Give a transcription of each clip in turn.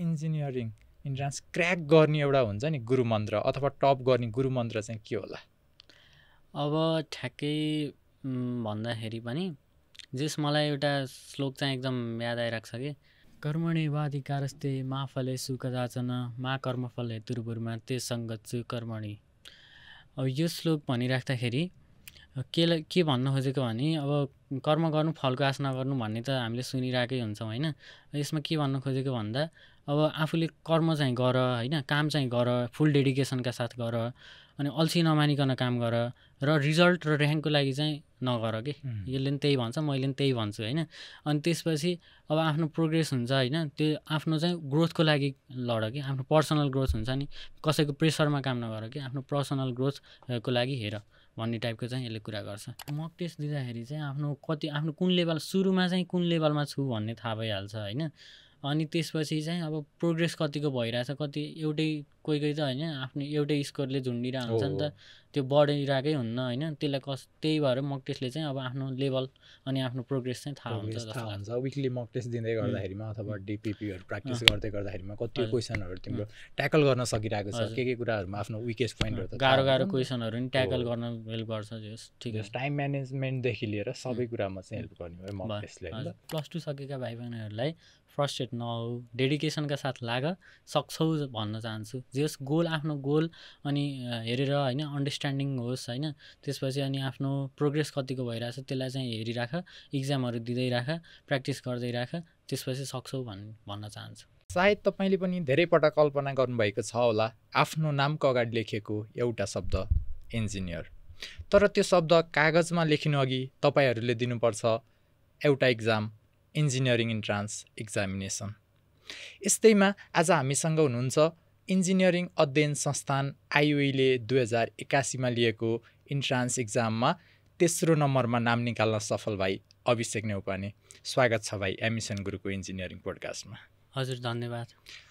Engineering entrance crack गर्ने एउटा हुन्छ नि गुरु मन्त्र अथवा टप गर्ने गुरु मन्त्र चाहिँ के होला? अब ठ्याक्कै भन्दाखेरि पनि जस मलाई एउटा श्लोक चाहिँ एकदम याद आइरहेको छ कि कर्मणि वाधिकारस्ते मा फलेषु कदाचन मा कर्मफल हेतुर्भुर्मा ते सङ्गत्सु कर्मणि। अब यो श्लोक भनिराख्दाखेरि के भन्न खोजेको भने अब कर्म गर्नु फलको आश नगर्नु भन्ने त हामीले सुनिरहेकै हुन्छौँ होइन। यसमा के भन्न खोजेको भन्दा अब आफूले कर्म चाहिँ गर होइन, काम चाहिँ गर, फुल डेडिकेसनका साथ गर, अनि अल्छी नमानिकन काम गर र रिजल्ट र ऱ्याङ्कको लागि चाहिँ नगर कि। यसले पनि त्यही भन्छ, मैले पनि त्यही भन्छु होइन। अनि त्यसपछि अब आफ्नो प्रोग्रेस हुन्छ होइन, त्यो आफ्नो चाहिँ ग्रोथको लागि लड कि, आफ्नो पर्सनल ग्रोथ हुन्छ नि, कसैको प्रेसरमा काम नगर कि, आफ्नो पर्सनल ग्रोथको लागि हेर भन्ने टाइपको चाहिँ यसले कुरा गर्छ। मक टेस्ट दिँदाखेरि चाहिँ आफ्नो कुन लेभल, सुरुमा चाहिँ कुन लेभलमा छु भन्ने थाहा भइहाल्छ होइन। अनि त्यसपछि चाहिँ अब प्रोग्रेस कतिको भइरहेछ, कति एउटै कोही त होइन आफ्नो एउटै स्कोरले झुन्डिरहेको हुन्छ नि त, त्यो बढिरहेकै हुन्न होइन। त्यही भएर मक टेस्टले चाहिँ अब आफ्नो लेभल अनि आफ्नो प्रोग्रेस चाहिँ थाहा हुन्छ। विकली मक टेस्ट दिँदै गर्दाखेरिमा अथवा डिपिपीहरू प्र्याक्टिस गर्दै गर्दाखेरिमा कति क्वेसनहरू तिम्रो ट्याकल गर्न सकिरहेको छ, के कुराहरूमा आफ्नो विकेस्ट पोइन्टहरू त गाह्रो क्वेसनहरू पनि ट्याकल गर्न हेल्प गर्छ। ठिक छ, टाइम म्यानेजमेन्टदेखि लिएर सबै कुरामा चाहिँ हेल्प गर्ने भयो मक टेस्टले। +2 सकेका भाइ बहिनीहरूलाई फ्रस्ट्रेट नहो, डेडिकेसनका साथ लाग, सक्छौ भन्न चाहन्छु। जस गोल, आफ्नो गोल अनि हेरेर होइन, अन्डरस्ट्यान्डिङ होस् होइन। त्यसपछि अनि आफ्नो प्रोग्रेस कतिको भइरहेछ त्यसलाई चाहिँ हेरिराख, इक्जामहरू दिँदै राख, प्र्याक्टिस गर्दै राख, त्यसपछि सक्छौ भन्न चाहन्छु। सायद तपाईँले पनि धेरै पटक कल्पना गर्नुभएको छ होला आफ्नो नामको अगाडि लेखेको एउटा शब्द इन्जिनियर, तर त्यो शब्द कागजमा लेखिनु अघि तपाईँहरूले दिनुपर्छ एउटा इक्जाम, इन्जिनियरिङ इन्ट्रान्स एक्जामिनेसन। यस्तैमा आज हामीसँग हुनुहुन्छ इन्जिनियरिङ अध्ययन संस्थान आइयुईले 2081मा लिएको इन्ट्रान्स इक्जाममा तेस्रो नम्बरमा नाम निकाल्न सफल भाइ अभिषेक नेउपाने। स्वागत छ भाइ एमिसन गुरुको इन्जिनियरिङ पोडकास्टमा। हजुर धन्यवाद।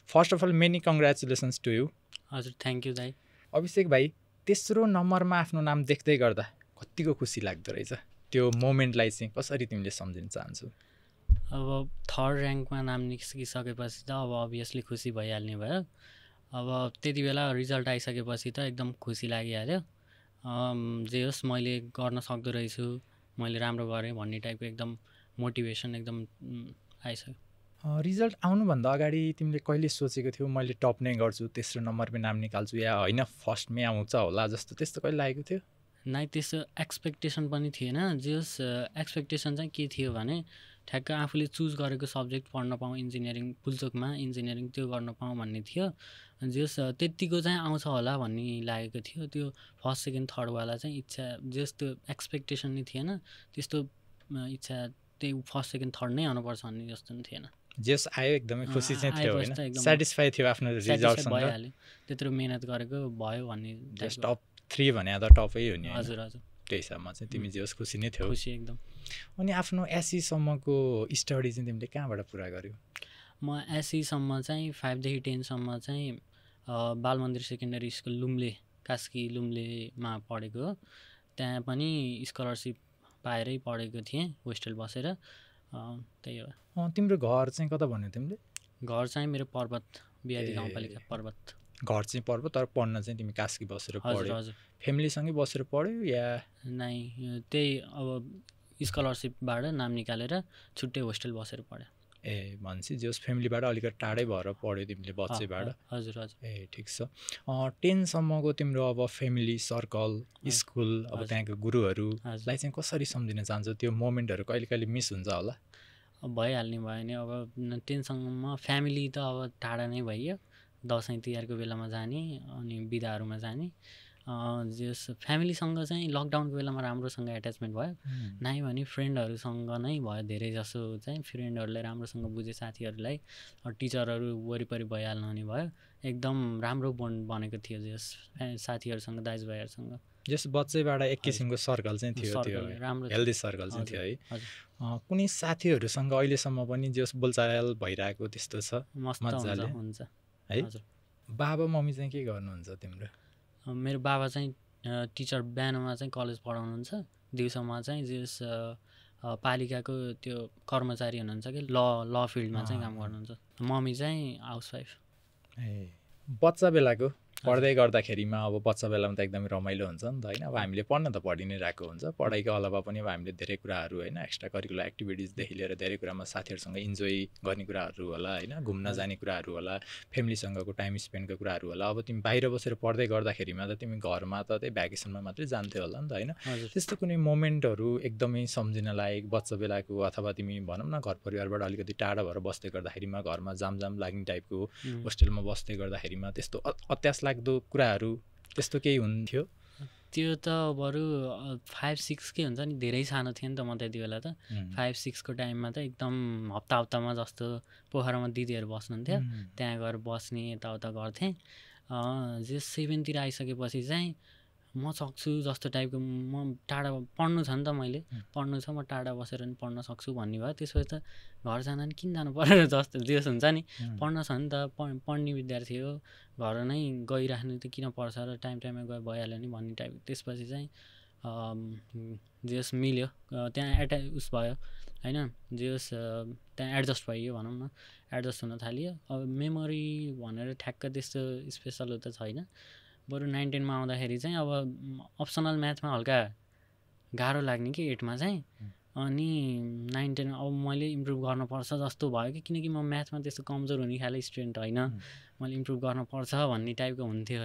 First of all many congratulations to you. हजुर थ्याङ्क यू दाइ। अभिषेक भाइ, तेस्रो नम्बरमा आफ्नो नाम देख्दै गर्दा कतिको खुसी लाग्दो रहेछ, त्यो मोमेन्टलाई चाहिँ कसरी तिमीले सम्झिन चाहन्छु? अब थर्ड ऱ्याङ्कमा नाम निस्किसकेपछि त अब अभियसली खुसी भइहाल्ने भयो। अब त्यति बेला रिजल्ट आइसकेपछि त एकदम खुसी लागिहाल्यो। जे होस् मैले गर्न सक्दो रहेछु, मैले राम्रो गरेँ भन्ने टाइपको एकदम मोटिभेसन एकदम आइसक्यो। रिजल्ट आउनुभन्दा अगाडि तिमीले कहिले सोचेको थियौ मैले टप नै गर्छु, तेस्रो नम्बरमै नाम निकाल्छु, या होइन फर्स्टमै आउँछ होला जस्तो, त्यस्तो कहिले लागेको थियो? नै, त्यस्तो एक्सपेक्टेसन पनि थिएन। जे होस् एक्सपेक्टेसन चाहिँ के थियो भने ठ्याक्क आफूले चुज गरेको सब्जेक्ट पढ्न पाऊँ, इन्जिनियरिङ पुल्चोकमा इन्जिनियरिङ त्यो गर्न पाऊँ भन्ने थियो। जे होस् त्यत्तिको चाहिँ आउँछ होला भन्ने लागेको थियो। त्यो फर्स्ट सेकेन्ड थर्डवाला चाहिँ इच्छा, जस त्यो एक्सपेक्टेसन नै थिएन, त्यस्तो इच्छा त्यही फर्स्ट सेकेन्ड थर्ड नै आउनुपर्छ भन्ने जस्तो पनि थिएन। जेस आयो एकदमै खुसी चाहिँ थियो होइन, सेटिस्फाई थियो आफ्नो रिजल्टसँग, भइहाल्यो, त्यत्रो मेहनत गरेको भयो भन्ने। टप 3 भने त टपै हो नि। हजुर हजुर, त्यही हिसाबमा चाहिँ तिमी जे होस् खुसी नै थियौ। खुसी एकदम। अनि आफ्नो एसईसम्मको स्टडी चाहिँ तिमीले कहाँबाट पुरा गर्यौ? म एसईसम्म चाहिँ 5 देखि 10 सम्म चाहिँ बालमन्दिर सेकेन्डरी स्कुल लुम्ले, कास्की लुम्लेमा पढेको हो। त्यहाँ पनि स्कलरसिप पाएरै पढेको थिएँ होस्टेल बसेर, त्यही हो। तिम्रो घर चाहिँ कता भन्यो तिमीले? घर चाहिँ मेरो पर्वत, बिहारी गाउँपालिका पर्वत। घर चाहिँ पर्वत, तर पढ्न चाहिँ तिमी कास्की बसेर पढ्यौ? हजुर। फ्यामिलीसँगै बसेर पढ्यौ या? नै, त्यही अब स्कलरसिपबाट नाम निकालेर छुट्टै होस्टेल बसेर पढ्यो। ए भनेपछि जस फ्यामिलीबाट अलिकति टाढै भएर पढ्यो तिमीले बच्चैबाट? हजुर हजुर। ए ठिक छ। 10 सम्मको तिम्रो अब फ्यामिली सर्कल, स्कुल, अब त्यहाँको गुरुहरूलाई चाहिँ कसरी सम्झिन चाहन्छौ? त्यो मोमेन्टहरू कहिले कहिले मिस हुन्छ होला? भइहाल्ने भयो नि। अब 10 सम्म फ्यामिली त अब टाढा नै भइयो, दसैँ तिहारको बेलामा जाने अनि बिदाहरूमा जाने। जस फ्यामिलीसँग चाहिँ लकडाउनको बेलामा राम्रोसँग एट्याचमेन्ट भयो, नै भने फ्रेन्डहरूसँग नै भयो। धेरै जसो चाहिँ फ्रेन्डहरूलाई राम्रोसँग बुझे, साथीहरूलाई, टिचरहरू वरिपरि भइहाल्नु हुने भयो। एकदम राम्रो बोन्ड बनेको थियो जस साथीहरूसँग, दाजुभाइहरूसँग। जस बच्चैबाट एक किसिमको सर्कल चाहिँ थियो, त्यो राम्रो हेल्दी सर्कल चाहिँ थियो है। कुनै साथीहरूसँग अहिलेसम्म पनि जस बोलचाल भइरहेको त्यस्तो छ? मजाले हुन्छ है। बाबा मम्मी चाहिँ के गर्नुहुन्छ तिम्रो? मेरो बाबा चाहिँ टिचर, बिहानमा चाहिँ कलेज पढाउनुहुन्छ, दिउँसोमा चाहिँ जस पालिकाको त्यो कर्मचारी हुनुहुन्छ कि ल फिल्डमा चाहिँ काम गर्नुहुन्छ। मम्मी चाहिँ हाउसवाइफ। ए बच्चा बेलाको पढ्दै गर्दाखेरिमा अब बच्चा बेलामा त एकदमै रमाइलो हुन्छ नि त होइन। अब हामीले पढ्न त पढि नै रहेको हुन्छ, पढाइको अलावा पनि अब हामीले धेरै कुराहरू होइन एक्स्ट्रा करिकुलर एक्टिभिटिजदेखि लिएर धेरै कुरामा साथीहरूसँग इन्जोय गर्ने कुराहरू होला होइन, घुम्न जाने कुराहरू होला, फ्यामिलीसँगको टाइम स्पेन्डको कुराहरू होला। अब तिमी बाहिर बसेर पढ्दै गर्दाखेरिमा त तिमी घरमा त त्यही भ्याकेसनमा मात्रै जान्थ्यौ होला नि त होइन। त्यस्तो कुनै मोमेन्टहरू एकदमै सम्झिन लायक बच्चा बेलाको, अथवा तिमी भनौँ न घर परिवारबाट अलिकति टाढा भएर बस्दै गर्दाखेरिमा घरमा जाम लाग्ने टाइपको, होस्टेलमा बस्दै गर्दाखेरिमा त्यस्तो अत्यास लाग्दो कुराहरू त्यस्तो केही हुन्थ्यो? त्यो त बरु 5-6 के हुन्छ नि, धेरै सानो थिएँ नि त म त्यति बेला त। 5-6 को टाइममा त एकदम हप्तामा जस्तो पोखरामा दिदीहरू बस्नुहुन्थ्यो, त्यहाँ गएर बस्ने यताउता गर्थेँ। जे 7तिर आइसकेपछि चाहिँ म सक्छु जस्तो टाइपको, म टाढा पढ्नु छ नि त, मैले पढ्नु छ, म टाढा बसेर नि पढ्न सक्छु भन्ने भयो। त्यसपछि त घर जान नि किन जानु पऱ्यो जस्तो जेस हुन्छ नि, पढ्न छ नि त, पढ्ने विद्यार्थी हो, घर नै गइराख्नु त किन पर्छ र टाइममा गए भइहाल्यो नि भन्ने टाइप। त्यसपछि चाहिँ जेस मिल्यो, त्यहाँ उस भयो होइन, जेस त्यहाँ एडजस्ट भइयो भनौँ न, एडजस्ट हुन थाल्यो। अब मेमोरी भनेर ठ्याक्क त्यस्तो स्पेसल त छैन। बरु 9-10मा आउँदाखेरि चाहिँ अब अप्सनल म्याथमा हल्का गाह्रो लाग्ने कि 8मा चाहिँ, अनि 9-10 अब मैले इम्प्रुभ गर्नुपर्छ जस्तो भयो कि, किनकि म म्याथमा त्यस्तो कमजोर हुने खाले स्टुडेन्ट होइन, मैले इम्प्रुभ गर्नुपर्छ भन्ने टाइपको हुन्थ्यो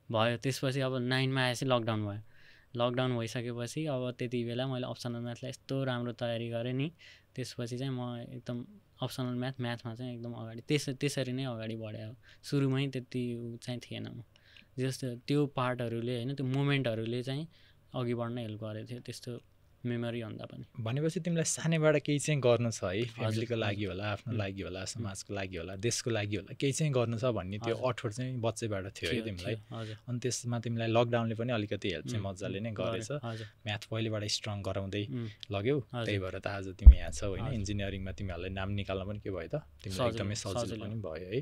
भयो। त्यसपछि अब 9मा आएपछि लकडाउन भयो। लकडाउन भइसकेपछि अब त्यति बेला मैले अप्सनल म्याथलाई यस्तो राम्रो तयारी गरेँ नि, त्यसपछि चाहिँ म एकदम अप्सनल म्याथमा चाहिँ एकदम अगाडि त्यसरी नै अगाडि बढेँ। सुरुमै त्यति चाहिँ थिएन म, जस्तो त्यो पार्टहरूले होइन, त्यो मोमेन्टहरूले चाहिँ अघि बढ्न हेल्प गरेको थियो, त्यस्तो मेमोरी भन्दा पनि। भनेपछि तिमीलाई सानैबाट केही चाहिँ गर्नु छ है, फ्यामिलीको लागि होला, आफ्नो लागि होला, समाजको लागि होला, देशको लागि होला, केही चाहिँ गर्नु छ भन्ने त्यो अठोट चाहिँ बच्चैबाट थियो है तिमीलाई। अनि त्यसमा तिमीलाई लकडाउनले पनि अलिकति हेल्प चाहिँ मजाले नै गरेछ, म्याथ पहिलेबाट स्ट्रङ गराउँदै लग्यौ, त्यही भएर त आज तिमी यहाँ छौ होइन। इन्जिनियरिङमा तिमीहरूलाई नाम निकाल्न पनि के भयो त, तिमीलाई एकदमै सजिलो पनि भयो है।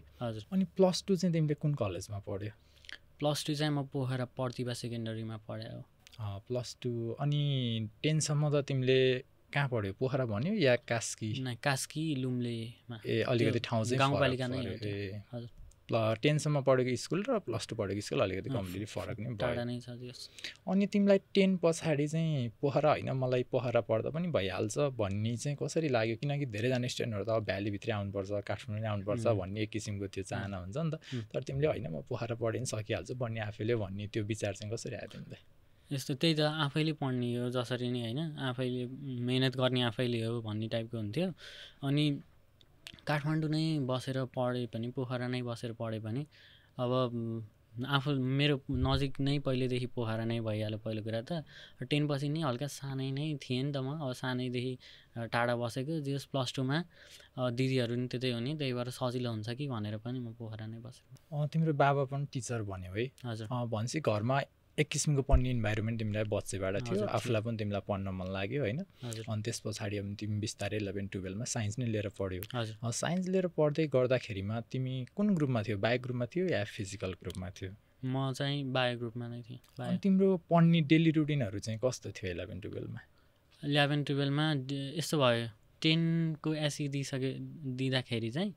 अनि +2 चाहिँ तिमीले कुन कलेजमा पढ्यौ? +2 चाहिँ म पोखरा प्रतिभा सेकेन्डरीमा पढेँ हो। +2 अनि 10सम्म त तिमीले कहाँ पढ्यौ, पोखरा भन्यो या कास्की? कास्की लुम्लेमा। ए अलिकति ठाउँ चाहिँ गाउँपालिका नै हो। हजुर 10सम्म पढेको स्कुल र +2 पढेको स्कुल अलिकति कम्प्लिटली फरक नै टाढा नै छ। अनि तिमीलाई 10 पछाडि चाहिँ पोखरा होइन, मलाई पोखरा पढ्दा पनि भइहाल्छ भन्ने चाहिँ कसरी लाग्यो? किनकि धेरैजना स्टुडेन्टहरू त अब भ्यालीभित्रै आउनुपर्छ, काठमाडौँ नै आउनुपर्छ भन्ने एक किसिमको त्यो चाहना हुन्छ नि त। तर तिमीले होइन म पोखरा पढेँ नि सकिहाल्छु भन्ने आफैले भन्ने त्यो विचार चाहिँ कसरी आयो तिमीलाई? यस्तो त्यही त, आफैले पढ्ने हो जसरी नै होइन, आफैले मेहनत गर्ने आफैले हो भन्ने टाइपको हुन्थ्यो। अनि काठमाडौँ नै बसेर पढे पनि, पोखरा नै बसेर पढे पनि अब आफू मेरो नजिक नै पहिलेदेखि पोखरा नै भइहाल्यो। पहिलो कुरा त 10 पछि नै हल्का सानै नै थिएँ नि त म, अब सानैदेखि टाढा बसेको, जस +2मा दिदीहरू नि त्यतै हुने, त्यही भएर सजिलो हुन्छ कि भनेर पनि म पोखरा नै बसेको। तिम्रो बाबा पनि टिचर भन्यो है? हजुर। भनेपछि घरमा एक किसिमको पढ्ने इन्भाइरोमेन्ट तिमीलाई बच्चैबाट थियो, आफूलाई पनि तिमीलाई पढ्न मन लाग्यो होइन। अनि त्यस पछाडि अब तिमी बिस्तारै 11-12मा साइन्स नै लिएर पढ्यौ। साइन्स लिएर पढ्दै गर्दाखेरिमा तिमी कुन ग्रुपमा थियो, बायो ग्रुपमा थियो या फिजिकल ग्रुपमा थियो? म चाहिँ बायो ग्रुपमा नै थिएँ। अनि तिम्रो पढ्ने डेली रुटिनहरू चाहिँ कस्तो थियो 11-12मा? 11-12मा यस्तो भयो, 10को एसई दिँदाखेरि चाहिँ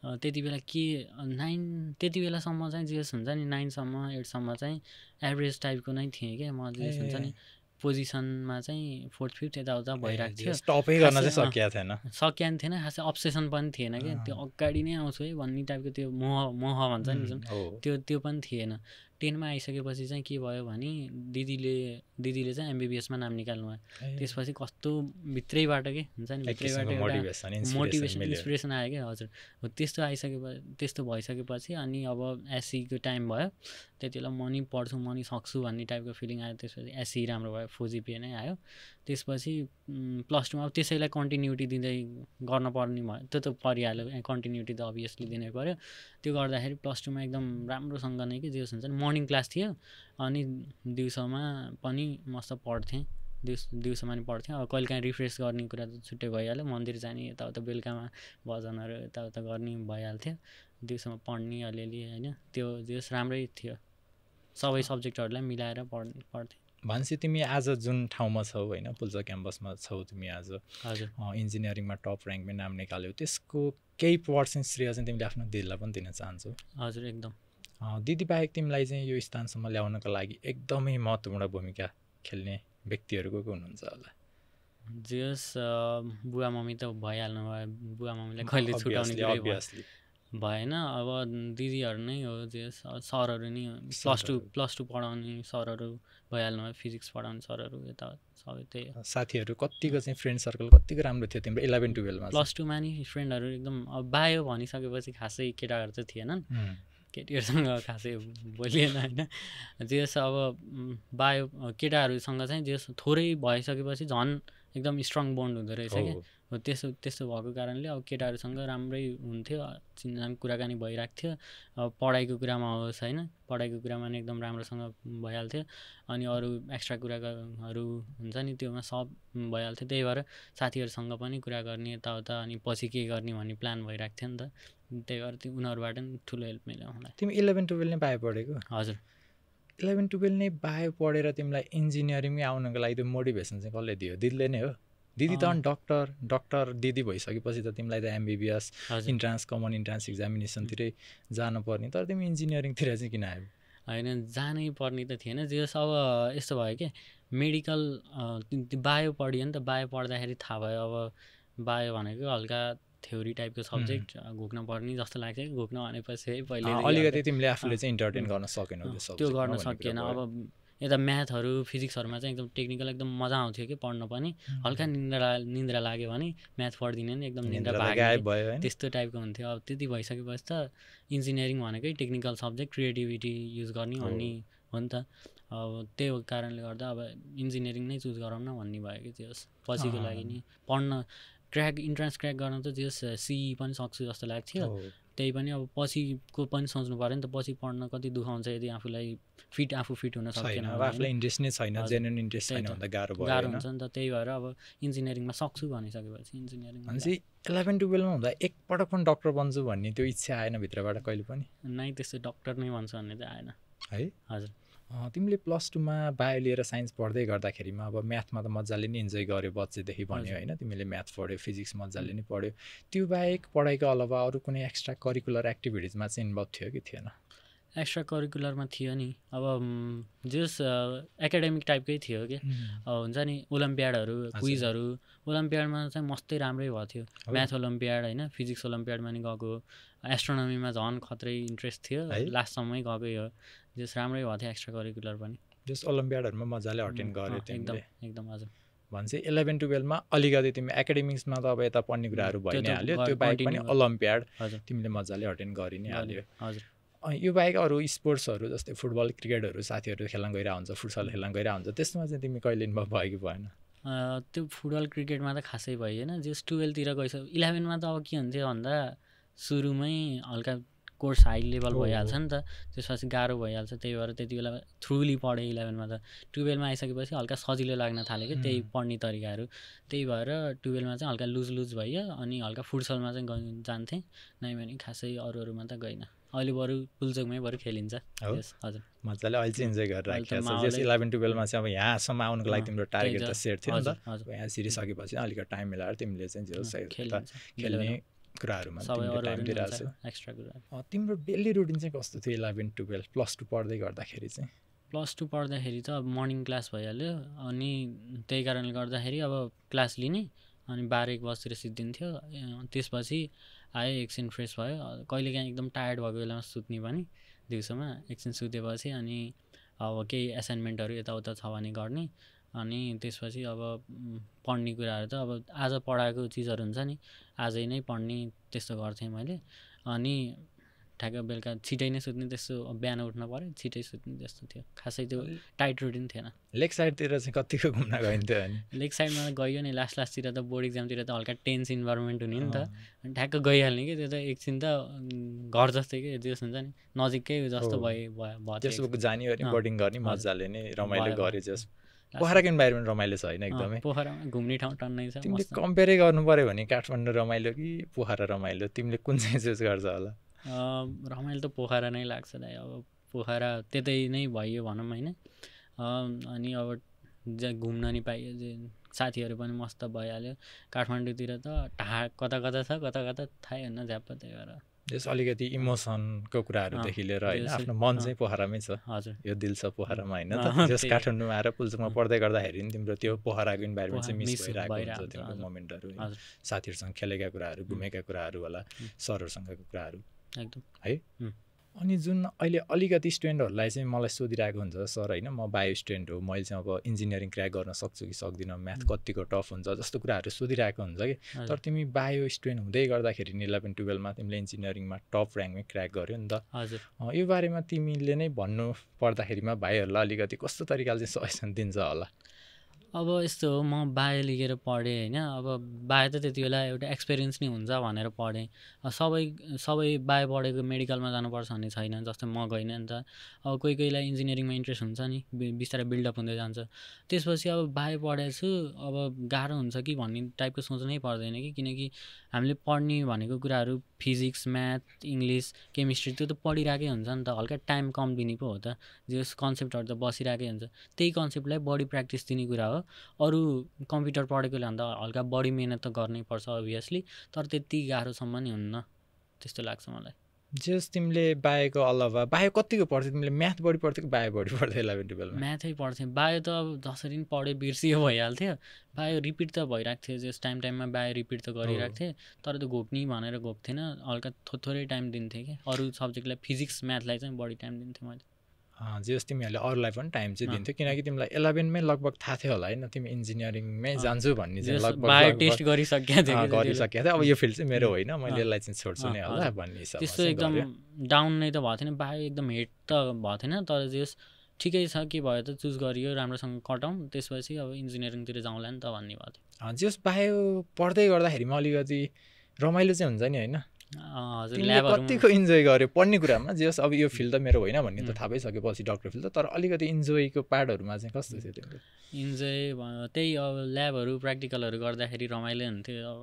त्यति बेला के 9 त्यति बेलासम्म चाहिँ जेस हुन्छ नि, 9सम्म 8सम्म चाहिँ एभरेज टाइपको नै थिएँ क्या म। जेस हुन्छ नि पोजिसनमा चाहिँ 4th 5th यताउता भइरहेको थियो, टपै गर्न चाहिँ सकिया थिएन खासै, अब्सेसन पनि थिएन क्या, त्यो अगाडि नै आउँछु है भन्ने टाइपको त्यो मोह भन्छ नि जुन, त्यो पनि थिएन। 10मा आइसकेपछि चाहिँ के भयो भने दिदीले चाहिँ MBBSमा नाम निकाल्नु भयो। त्यसपछि कस्तो भित्रैबाट के हुन्छ नि, भित्रैबाट मोटिभेसन इन्सपिरेसन आयो क्या। हजुर, त्यस्तो भइसकेपछि अनि अब एससीको टाइम भयो, त्यति बेला म नि पढ्छु, म नि सक्छु भन्ने टाइपको फिलिङ आयो। त्यसपछि एससी राम्रो भयो, 4 GPA नै आयो। त्यसपछि +2मा अब त्यसैलाई कन्टिन्युटी दिँदै गर्न पर्ने भयो, त्यो त परिहाल्यो, कन्टिन्युटी त अभियसली दिनै पऱ्यो। त्यो गर्दाखेरि +2मा एकदम राम्रोसँग नै के जे हुन्छ नि, मर्निङ क्लास थियो अनि दिउँसोमा पनि मस्त पढ्थेँ, दिउँसोमा नि पढ्थेँ। अब कहिलेकाहीँ रिफ्रेस गर्ने कुरा त छुट्टै भइहाल्यो, मन्दिर जाने यताउता, बेलुकामा भजनहरू यताउता गर्ने भइहाल्थ्यो, दिउँसोमा पढ्ने अलिअलि होइन। त्यो जेस राम्रै थियो, सबै सब्जेक्टहरूलाई मिलाएर पढ्थेँ। भनेपछि तिमी आज जुन ठाउँमा छौ होइन पुल्चा क्याम्पसमा छौ तिमी आज हजुर इन्जिनियरिङमा टप ऱ्याङ्कमै नाम निकाल्यौ त्यसको केही पर्सेन्ट श्रेय चाहिँ तिमीले आफ्नो दिदीलाई पनि दिन चाहन्छौ हजुर एकदम दिदी बाहेक तिमीलाई चाहिँ यो स्थानसम्म ल्याउनको लागि एकदमै महत्त्वपूर्ण भूमिका खेल्ने व्यक्तिहरू को हुनुहुन्छ होला जे होस् बुवा मम्मी त भइहाल्नु भयो बुवा मम्मीलाई कहिले छुटाउने भएन अब दिदीहरू नै हो जे सरहरू नै प्लस टू पढाउने सरहरू भइहाल्नु भयो फिजिक्स पढाउने सरहरू यता सबै त्यही हो साथीहरू कतिको चाहिँ फ्रेन्ड सर्कल कतिको राम्रो थियो तिम्रो 11-12 मा प्लस टूमा नि फ्रेन्डहरू एकदम अब बायो भनिसकेपछि खासै केटाहरू चाहिँ थिएनन् केटीहरूसँग खासै बोलिएन होइन जे अब बायो केटाहरूसँग चाहिँ जे थोरै भइसकेपछि झन् एकदम स्ट्रङ बोन्ड हुँदो रहेछ क्या हो त्यस्तो भएको कारणले अब केटाहरूसँग राम्रै हुन्थ्यो चिनजान कुराकानी भइरहेको थियो अब पढाइको कुरामा होस् होइन पढाइको कुरामा नि एकदम राम्रोसँग भइहाल्थ्यो अनि अरू एक्स्ट्रा कुराहरू हुन्छ नि त्योमा सब भइहाल्थ्यो त्यही भएर साथीहरूसँग पनि कुरा गर्ने यताउता अनि पछि के गर्ने भन्ने प्लान भइरहेको थियो नि त त्यही भएर त्यो उनीहरूबाट नि ठुलो हेल्प मिल्यो मलाई तिमी 11-12 नै बायो पढेको हजुर 11-12 नै बायो पढेर तिमीलाई इन्जिनियरिङमै आउनको लागि त्यो मोटिभेसन चाहिँ कसले दियो दिदीले नै हो दिदी त डक्टर दिदी भइसकेपछि त तिमीलाई त MBBS इन्ट्रान्स कमन इन्ट्रान्स इक्जामिनेसनतिरै जानुपर्ने तर तिमी इन्जिनियरिङतिर चाहिँ किन आयो होइन जानै पर्ने त थिएन जे अब यस्तो भयो कि मेडिकल बायो पढियो नि त बायो पढ्दाखेरि थाहा भयो अब बायो भनेको हल्का थ्योरी टाइपको सब्जेक्ट घोक्न पर्ने जस्तो लाग्छ घोक्न भनेपछि पहिले अलिकति तिमीले आफूले चाहिँ इन्टरटेन गर्न सकेनौ त्यो गर्न सकिएन अब यता म्याथहरू फिजिक्सहरूमा चाहिँ एकदम टेक्निकल एकदम मजा आउँथ्यो कि पढ्न पनि हल्का निन्द्रा लाग्यो भने म्याथ पढ्दिनँ नि एकदम निन्द्रा भाग्यो त्यस्तो टाइपको हुन्थ्यो अब त्यति भइसकेपछि त इन्जिनियरिङ भनेकै टेक्निकल सब्जेक्ट क्रिएटिभिटी युज गर्ने भन्ने हो नि त अब त्यो कारणले गर्दा अब इन्जिनियरिङ नै चुज गरौँ न भन्ने भयो कि त्यो पछिको लागि नि पढ्न इन्ट्रान्स क्र्याक गर्न त त्यो CE पनि सक्छु जस्तो लाग्थ्यो त्यही पनि अब पछिको पनि सोच्नु पऱ्यो नि त पछि पढ्न कति दुःख हुन्छ यदि आफूलाई आफू फिट हुन सकेन आफूलाई इन्ट्रेस्ट नै छैन जेन्युइन इन्ट्रेस्ट छैन भन्दा गाह्रो हुन्छ नि त त्यही भएर अब इन्जिनियरिङमा सक्छु भनिसकेपछि इन्जिनियरिङ 11-12 मा हुँदा एकपटक पनि डक्टर बन्छु भन्ने त्यो इच्छा आएन भित्रबाट कहिले पनि नै त्यस्तो डक्टर नै बन्छु भन्ने चाहिँ आएन है हजुर तिमीले प्लस टूमा बायो लिएर साइन्स पढ्दै गर्दाखेरिमा अब म्याथमा त मजाले नै इन्जोय गर्यो बच्चैदेखि भन्यो होइन तिमीले म्याथ पढ्यो फिजिक्स मजाले नै पढ्यो त्यो बाहेक पढाइको अलावा अरू कुनै एक्स्ट्रा करिकुलर एक्टिभिटिजमा चाहिँ इन्भल्भ थियो कि थिएन एक्स्ट्रा करिकुलरमा थियो नि अब जस एकाडेमिक टाइपकै थियो कि हुन्छ नि ओलम्पियाडहरू क्विजहरू ओलम्पियाडमा चाहिँ मस्तै राम्रै भएको थियो म्याथ ओलम्पियाड होइन फिजिक्स ओलम्पियाडमा नि गएको एस्ट्रोनोमीमा झन् खत्रै इन्ट्रेस्ट थियो लास्टसम्मै गएकै हो जस राम्रै भएको थियो एक्स्ट्रा करिकुलर पनि जस ओलम्पियाडहरूमा मजाले अटेन्ड गर्यो एकदम हजुर भन्छ 11-12 मा अलिकति तिमी एकाडेमिक्समा त अब यता पढ्ने कुराहरू भइ नै हाल्यो त्यो बाहेक पनि ओलम्पियाड तिमीले मजाले अटेन्ड गरि नै हाल्यो हजुर यो बाहेक अरू स्पोर्ट्सहरू जस्तै फुटबल क्रिकेटहरू साथीहरू खेल्न गइरहेको हुन्छ फुटसल खेल्न गइरहेको हुन्छ त्यसमा चाहिँ तिमी कहिले इन्भल्भ भयो कि भएन त्यो फुटबल क्रिकेटमा त खासै भइएन जस 12 तिर गइसक्यो 11 मा त अब के हुन्थ्यो भन्दा सुरुमै हल्का कोर्स हाई लेभल भइहाल्छ नि त त्यसपछि गाह्रो भइहाल्छ त्यही भएर त्यति बेला थ्रुली पढेँ 11 मा त 12 मा आइसकेपछि हल्का सजिलो लाग्न थाल्यो कि त्यही पढ्ने तरिकाहरू त्यही भएर 12 मा चाहिँ हल्का लुज भयो अनि हल्का फुटसलमा चाहिँ जान्थेँ नै भने खासै अरूमा त गइनँ अहिले बरु पुल्चोकमै बरु खेलिन्छ हजुर मजाले अहिले चाहिँ इन्जोय गरेर राखेको छ 11-12 मा चाहिँ अब यहाँसम्म आउनको लागि तिम्रो टार्गेट त सेट थियो नि त यहाँ सिरिसकेपछि अलिकति टाइम मिलाएर तिमीले चाहिँ खेल्ने कुराहरूमा टाइम दिइरहेको एक्स्ट्रा कुरा तिम्रो डेली रुटिन चाहिँ कस्तो थियो 11-12 प्लस टू पढ्दै गर्दाखेरि चाहिँ प्लस टू पढ्दाखेरि त अब मर्निङ क्लास भइहाल्यो अनि त्यही कारणले गर्दाखेरि अब क्लास लिने अनि 12-1 बजीतिर सिद्धिन्थ्यो त्यसपछि आयो एकछिन फ्रेस भयो कहिलेकाहीँ एकदम टायर्ड भएको बेलामा सुत्ने पनि दिउँसोमा एकछिन सुतेपछि अनि अब केही एसाइनमेन्टहरू यताउता छ भने गर्ने अनि त्यसपछि अब पढ्ने कुराहरू त अब आज पढाएको चिजहरू हुन्छ नि आजै नै पढ्ने त्यस्तो गर्थेँ मैले अनि ठ्याक्क बेलुका छिटै नै सुत्ने त्यस्तो बिहान उठ्न पऱ्यो छिटै सुत्ने त्यस्तो थियो खासै त्यो टाइट रुटिन थिएन लेग साइडतिर चाहिँ कतिको घुम्न गइन्थ्यो अनि लेग साइडमा गयो नि लास्टतिर त बोर्ड इक्जामतिर त हल्का टेन्स इन्भाइरोमेन्ट हुने नि त अनि ठ्याक्क गइहाल्ने कि त्यो त एकछिन त घर जस्तै के त्यो हुन्छ नि नजिकै जस्तो भयो त्यसको जाने अनि बोर्डिङ गर्ने मजाले नै रमाइलो गरे जस पोखराको इन्भाइरोमेन्ट रमाइलो छ होइन एकदमै पोखरामा घुम्ने ठाउँ टन्नै छ तिमीले कम्पेयरै गर्नु पऱ्यो भने काठमाडौँ रमाइलो कि पोखरा रमाइलो तिमीले कुन चाहिँ चुज गर्छ होला रमाइलो त पोखरा नै लाग्छ दाइ अब पोखरा त्यतै नै भयो भनौँ होइन अनि अब घुम्न नि पाइयो, साथीहरू पनि मस्त भइहाल्यो। काठमाडौँतिर त कता कता छ, कता कता थाहै हुन्न झ्याप्प, त्यही भएर जस अलिकति इमोसनको कुराहरूदेखि लिएर होइन आफ्नो मन चाहिँ पोखरामै छ। हजुर, यो दिल छ पोखरामा होइन त। जस काठमाडौँमा आएर पुल्चोकमा पढ्दै गर्दाखेरि नि तिम्रो त्यो पोखराको इन्भाइरोमेन्ट चाहिँ मिस भइरहेको हुन्छ, तिम्रो मोमेन्टहरू, साथीहरूसँग खेलेका कुराहरू, घुमेका कुराहरू होला, सरहरूसँगको कुराहरू एकदम है। अनि जुन अहिले अलिकति स्टुडेन्टहरूलाई चाहिँ मलाई सोधिरहेको हुन्छ, सर होइन म बायो स्टुडेन्ट हो, मैले चाहिँ अब इन्जिनियरिङ क्र्याक गर्न सक्छु कि सक्दिनँ, म्याथ कतिको टफ हुन्छ जस्तो कुराहरू सोधिरहेको हुन्छ कि। तर तिमी बायो स्टुडेन्ट हुँदै गर्दाखेरि 11-12मा तिमीले इन्जिनियरिङमा टप ऱ्याङ्कमै क्र्याक गर्यो नि त। हजुर, यो बारेमा तिमीले नै भन्नु पर्दाखेरिमा भाइहरूलाई अलिकति कस्तो तरिकाले चाहिँ सजेसन दिन्छ होला? अब यस्तो हो, म बायो लिएर पढेँ होइन। अब बायो त त्यति बेला एउटा एक्सपिरियन्स नै हुन्छ भनेर पढेँ। सबै बायो पढेको मेडिकलमा जानुपर्छ भन्ने छैन, जस्तै म गइनँ नि त। अब कोहीलाई इन्जिनियरिङमा इन्ट्रेस्ट हुन्छ नि, बिस्तारै बिल्डअप हुँदै जान्छ। त्यसपछि अब बायो पढेको छु, अब गाह्रो हुन्छ कि भन्ने टाइपको सोच्नै पर्दैन कि, किनकि हामीले पढ्ने भनेको कुराहरू फिजिक्स, म्याथ, इङ्ग्लिस, केमिस्ट्री त्यो त पढिरहेकै हुन्छ नि त। हल्का टाइम कम दिने पो हो त, जस कन्सेप्टहरू त बसिरहेकै हुन्छ। त्यही कन्सेप्टलाई बढी प्र्याक्टिस दिने कुरा हो। अरू कम्प्युटर पढेकोले भन्दा हल्का बढी मिहिनेत त गर्नै पर्छ अभियसली, तर त्यति गाह्रोसम्म नि हुन्न त्यस्तो लाग्छ मलाई। जस तिमीले बायोको अलावा बायो कतिको पढ्थ्यौ तिमीले? म्याथ बढी पढ्थ्यौ कि बायो बढी पढ्थ्यौ 11-12मा? म्याथै पढ्थेँ। बायो त अब जसरी पनि पढ्यो बिर्सियो भइहाल्थ्यो। बायो रिपिट त भइरहेको थियो, जस टाइममा बायो रिपिट त गरिरहेको थिएँ, तर त्यो घोप्ने भनेर घोप्थेन, हल्का थोरै टाइम दिन्थेँ कि। अरू सब्जेक्टलाई फिजिक्स म्याथलाई चाहिँ बढी टाइम दिन्थेँ मैले। जस तिमीहरूले अरूलाई पनि टाइम चाहिँ दिन्थ्यो, किनकि तिमीलाई 11मै लगभग थाहा थियो होला होइन तिमी इन्जिनियरिङमै जान्छु भन्ने चाहिँ लगभग बायो टेस्ट गरिसकेको थियो। अब यो फिल्ड चाहिँ मेरो होइन, मैले यसलाई चाहिँ छोड्छु नै होला भन्ने हिसाबमा त्यस्तो एकदम डाउन नै त भएको थिएन। बायो एकदम हेट त भएको थिएन, तर जस ठिकै छ, के भयो त चुज गरियो, राम्रोसँग कटाउँ, त्यसपछि अब इन्जिनियरिङतिर जाउँला नि त भन्ने भएको थियो। जस बायो पढ्दै गर्दाखेरिमा अलिकति रमाइलो चाहिँ हुन्छ नि होइन? हजुर, कतिको इन्जोय गर्यो पढ्ने कुरामा? जस अब यो फिल्ड त मेरो होइन भन्ने त थाहा भइसकेपछि डक्टर फिल्ड त, तर अलिकति इन्जोयको पार्टहरूमा चाहिँ कस्तो थियो तिम्रो? इन्जोय त्यही अब ल्याबहरू प्र्याक्टिकलहरू गर्दाखेरि रमाइलो हुन्थ्यो। अब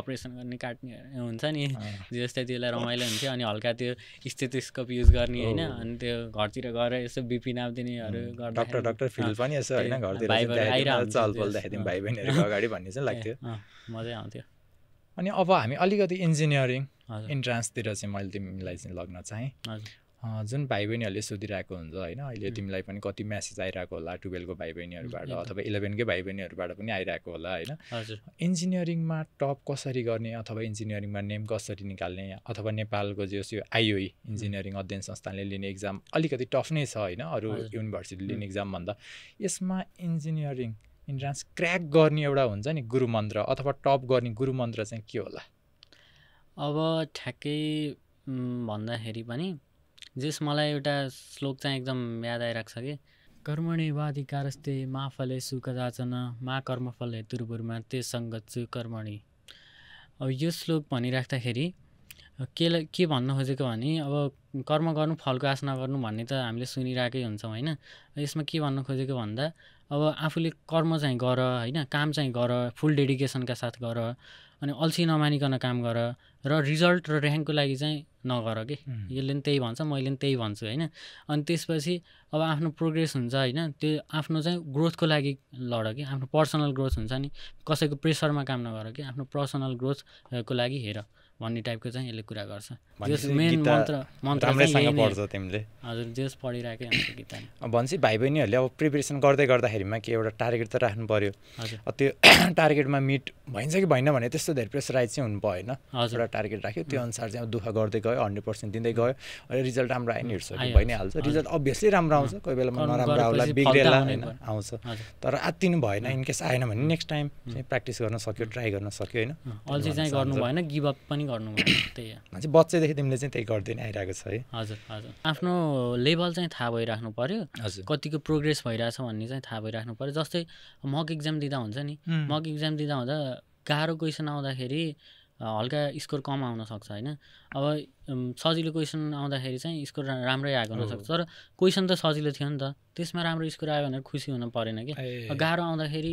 अपरेसन गर्ने काट्ने हुन्छ नि, जस्तै त्यसलाई रमाइलो हुन्थ्यो। अनि हल्का त्यो स्टेथोस्कोप युज गर्ने होइन, अनि त्यो घरतिर गएर यसो बिपी नाप्दिनेहरू गर्दा डक्टर फिल्ड पनि यसो होइन, घरतिर चलपल देखाइदिउँ भाइ बहिनीहरूको अगाडि भन्ने चाहिँ लाग्थ्यो, मजै आउँथ्यो। अनि अब हामी अलिकति इन्जिनियरिङ इन्ट्रान्सतिर चाहिँ मैले तिमीलाई चाहिँ लग्न चाहेँ। जुन भाइ बहिनीहरूले सोधिरहेको हुन्छ होइन, अहिले तिमीलाई पनि कति म्यासेज आइरहेको होला 12को भाइ बहिनीहरूबाट अथवा 11कै भाइ बहिनीहरूबाट पनि आइरहेको होला होइन। इन्जिनियरिङमा टप कसरी गर्ने अथवा इन्जिनियरिङमा नेम कसरी निकाल्ने, अथवा नेपालको जस यो आइओई इन्जिनियरिङ अध्ययन संस्थानले लिने इक्जाम अलिकति टफ नै छ होइन अरू युनिभर्सिटीले लिने इक्जाम भन्दा। यसमा इन्जिनियरिङ इन्ट्रान्स क्र्याक गर्ने एउटा हुन्छ नि गुरुमन्त्र अथवा टप गर्ने गुरुमन्त्र चाहिँ के होला? अब ठ्याक्कै भन्दाखेरि पनि जस मलाई एउटा श्लोक चाहिँ एकदम याद आइरहेको छ कि, कर्मणेवाधिकारस्ते मा फलेषु कदाचन मा कर्मफल हेतुर्भुर्मा ते सङ्गच्छु कर्मणि। अब यो श्लोक भनिराख्दाखेरि के भन्न खोजेको भने, अब कर्म गर्नु फलको आश नगर्नु भन्ने त हामीले सुनिरहेकै हुन्छौँ होइन। यसमा के भन्न खोजेको भन्दा, अब आफूले कर्म चाहिँ गर होइन, काम चाहिँ गर, फुल डेडिकेसनका साथ गर, अनि अल्छी नमानिकन काम गर, र रिजल्ट र ऱ्याङ्कको लागि चाहिँ नगर कि। यसले पनि त्यही भन्छ, मैले पनि त्यही भन्छु होइन। अनि त्यसपछि अब आफ्नो प्रोग्रेस हुन्छ होइन, त्यो आफ्नो चाहिँ ग्रोथको लागि लड कि, आफ्नो पर्सनल ग्रोथ हुन्छ नि, कसैको प्रेसरमा काम नगर कि, आफ्नो पर्सनल ग्रोथको लागि हेर भन्ने टाइपको चाहिँ यसले कुरा गर्छ। जस मेन मन्त्र पढ्छ तिमीले? हजुर, जस पढिरहेकै हुन्छ गीता। भन्छ भाइ बहिनीहरूले अब प्रिपेरेसन गर्दै गर्दाखेरिमा के एउटा टार्गेट त राख्नु पर्यो, त्यो टार्गेटमा मिट भइन्छ कि भएन भने त्यस्तो धेरै प्रेसराइज चाहिँ हुनु भएन। एउटा टार्गेट राख्यो, त्यो अनुसार चाहिँ अब दुःख गर्दै गयो, 100% दिँदै गयो, अहिले रिजल्ट राम्रो आयो नि हिँड्छ कि भइ नै हाल्छ। रिजल्ट अभियसली राम्रो आउँछ, कोही बेला नराम्रो आउला, बिग्रेला होइन, आउँछ। तर आत्तिनु भएन, इनकेस आएन भने नेक्स्ट टाइम चाहिँ प्र्याक्टिस गर्न सक्यो, ट्राई गर्न सक्यो होइन। अल्छी चाहिँ गर्नु भएन, गिभ अप पनि गर्नु भएन। त्यही हो, बच्चैदेखि तिमीले चाहिँ त्यही गर्दै नै आइरहेको छ है? हजुर हजुर, आफ्नो लेभल चाहिँ थाहा भइराख्नु पर्यो, कतिको प्रोग्रेस भइरहेछ भन्ने चाहिँ थाहा भइराख्नु पर्यो। जस्तै मक इक्जाम दिँदा हुन्छ नि, मक इक्जाम दिँदा हुँदा गाह्रो क्वेसन आउँदाखेरि हल्का स्कोर कम आउन सक्छ होइन। अब सजिलो क्वेसन आउँदाखेरि चाहिँ स्कोर राम्रै आएको हुनसक्छ, तर क्वेसन त सजिलो थियो नि त, त्यसमा राम्रो स्कोर आयो भनेर खुसी हुन परेन कि। गाह्रो आउँदाखेरि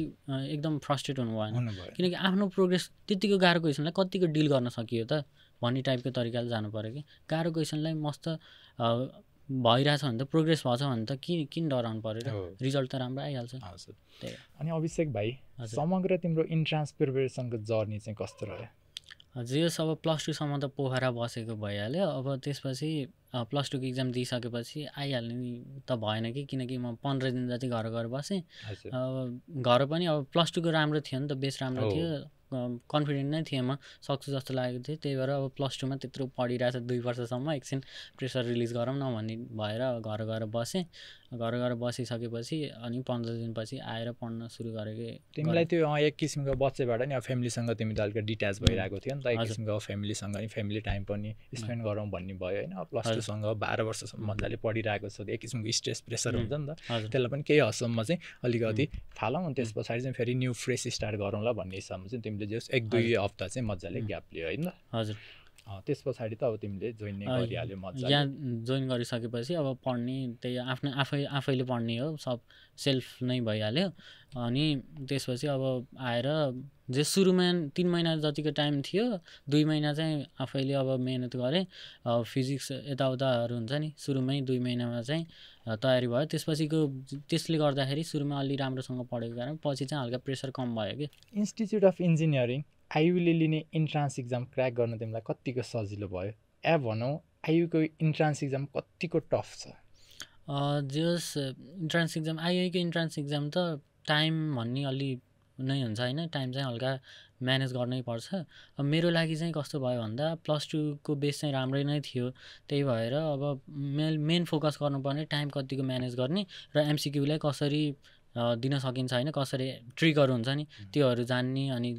एकदम फ्रस्ट्रेट हुनु भएन, किनकि आफ्नो प्रोग्रेस त्यतिको गाह्रो क्वेसनलाई कतिको डिल गर्न सकियो त भन्ने टाइपको तरिकाले जानु पऱ्यो कि। गाह्रो क्वेसनलाई मस्त भइरहेछ भने त प्रोग्रेस भएछ भने त किन डराउनु पर्यो र रिजल्ट त राम्रो आइहाल्छ त्यही। अनि अभिषेक भाइ समग्र तिम्रो इन्ट्रान्स प्रिपरेसनको जर्नी चाहिँ कस्तो रह्यो? जेएस अब +2 सम्म त पोखरा बसेको भइहाल्यो। अब त्यसपछि +2 को इक्जाम दिइसकेपछि आइहाल्ने त भएन कि, किनकि म 15 दिन जति घर गएर बसेँ। घर पनि अब +2 को राम्रो थियो नि त, बेस राम्रो थियो, कन्फिडेन्ट नै थिएँ, म सक्छु जस्तो लागेको थियो। त्यही भएर अब +2 मा त्यत्रो पढिरहेछ 2 वर्षसम्म, एकछिन प्रेसर रिलिज गरौँ न भन्ने भएर घर गएर बसेँ। घर गएर बसिसकेपछि अनि 15 दिनपछि आएर पढ्न सुरु गरेँ। तिमीलाई त्यो एक किसिमको बच्चैबाट नि अब फ्यामिलीसँग तिमी त अलिकति डिट्याच भइरहेको थियो नि त, एक किसिमको फ्यामिलीसँग नि फ्यामिली टाइम पनि स्पेन्ड गरौँ भन्ने भयो होइन। +2 सँग 12 वर्षसम्म मजाले पढिरहेको छ, एक किसिमको स्ट्रेस प्रेसर हुन्छ नि त, त्यसलाई पनि केही हदसम्म चाहिँ अलिकति फालौँ, अनि त्यस पछाडि चाहिँ फेरि न्यू फ्रेस स्टार्ट गरौँला भन्ने हिसाबमा चाहिँ तिमीले जस 1-2 हप्ता चाहिँ मजाले ग्याप लियो होइन। हजुर। त्यस पछाडि त अब तिमीले जोइन नै गरिहाल्यो मजाले। यहाँ जोइन गरिसकेपछि अब पढ्ने त्यही आफैले पढ्ने हो, सब सेल्फ नै भइहाल्यो। अनि त्यसपछि अब आएर जे सुरुमा 3 महिना जतिको टाइम थियो, 2 महिना चाहिँ आफैले अब मेहनत गरेँ। फिजिक्स यताउताहरू हुन्छ नि, सुरुमै 2 महिनामा चाहिँ तयारी भयो। त्यसले गर्दाखेरि सुरुमा अलि राम्रोसँग पढेको कारण पछि चाहिँ हल्का प्रेसर कम भयो कि। इन्स्टिच्युट अफ इन्जिनियरिङ आयुले लिने इन्ट्रान्स इक्जाम क्र्याक गर्न तिमीलाई कतिको सजिलो भयो? भनौँ आयुको इन्ट्रान्स इक्जाम कतिको टफ छ? जस इन्ट्रान्स इक्जाम, आयुको इन्ट्रान्स इक्जाम त टाइम भन्ने अलि नै हुन्छ होइन, टाइम चाहिँ हल्का म्यानेज गर्नै पर्छ। मेरो लागि चाहिँ कस्तो भयो भन्दा +2 को बेस चाहिँ राम्रै नै थियो, त्यही भएर अब मेन फोकस गर्नुपर्ने टाइम कतिको म्यानेज गर्ने र एमसिक्यूलाई कसरी दिन सकिन्छ होइन, कसरी ट्रिकहरू हुन्छ नि त्योहरू जान्ने। अनि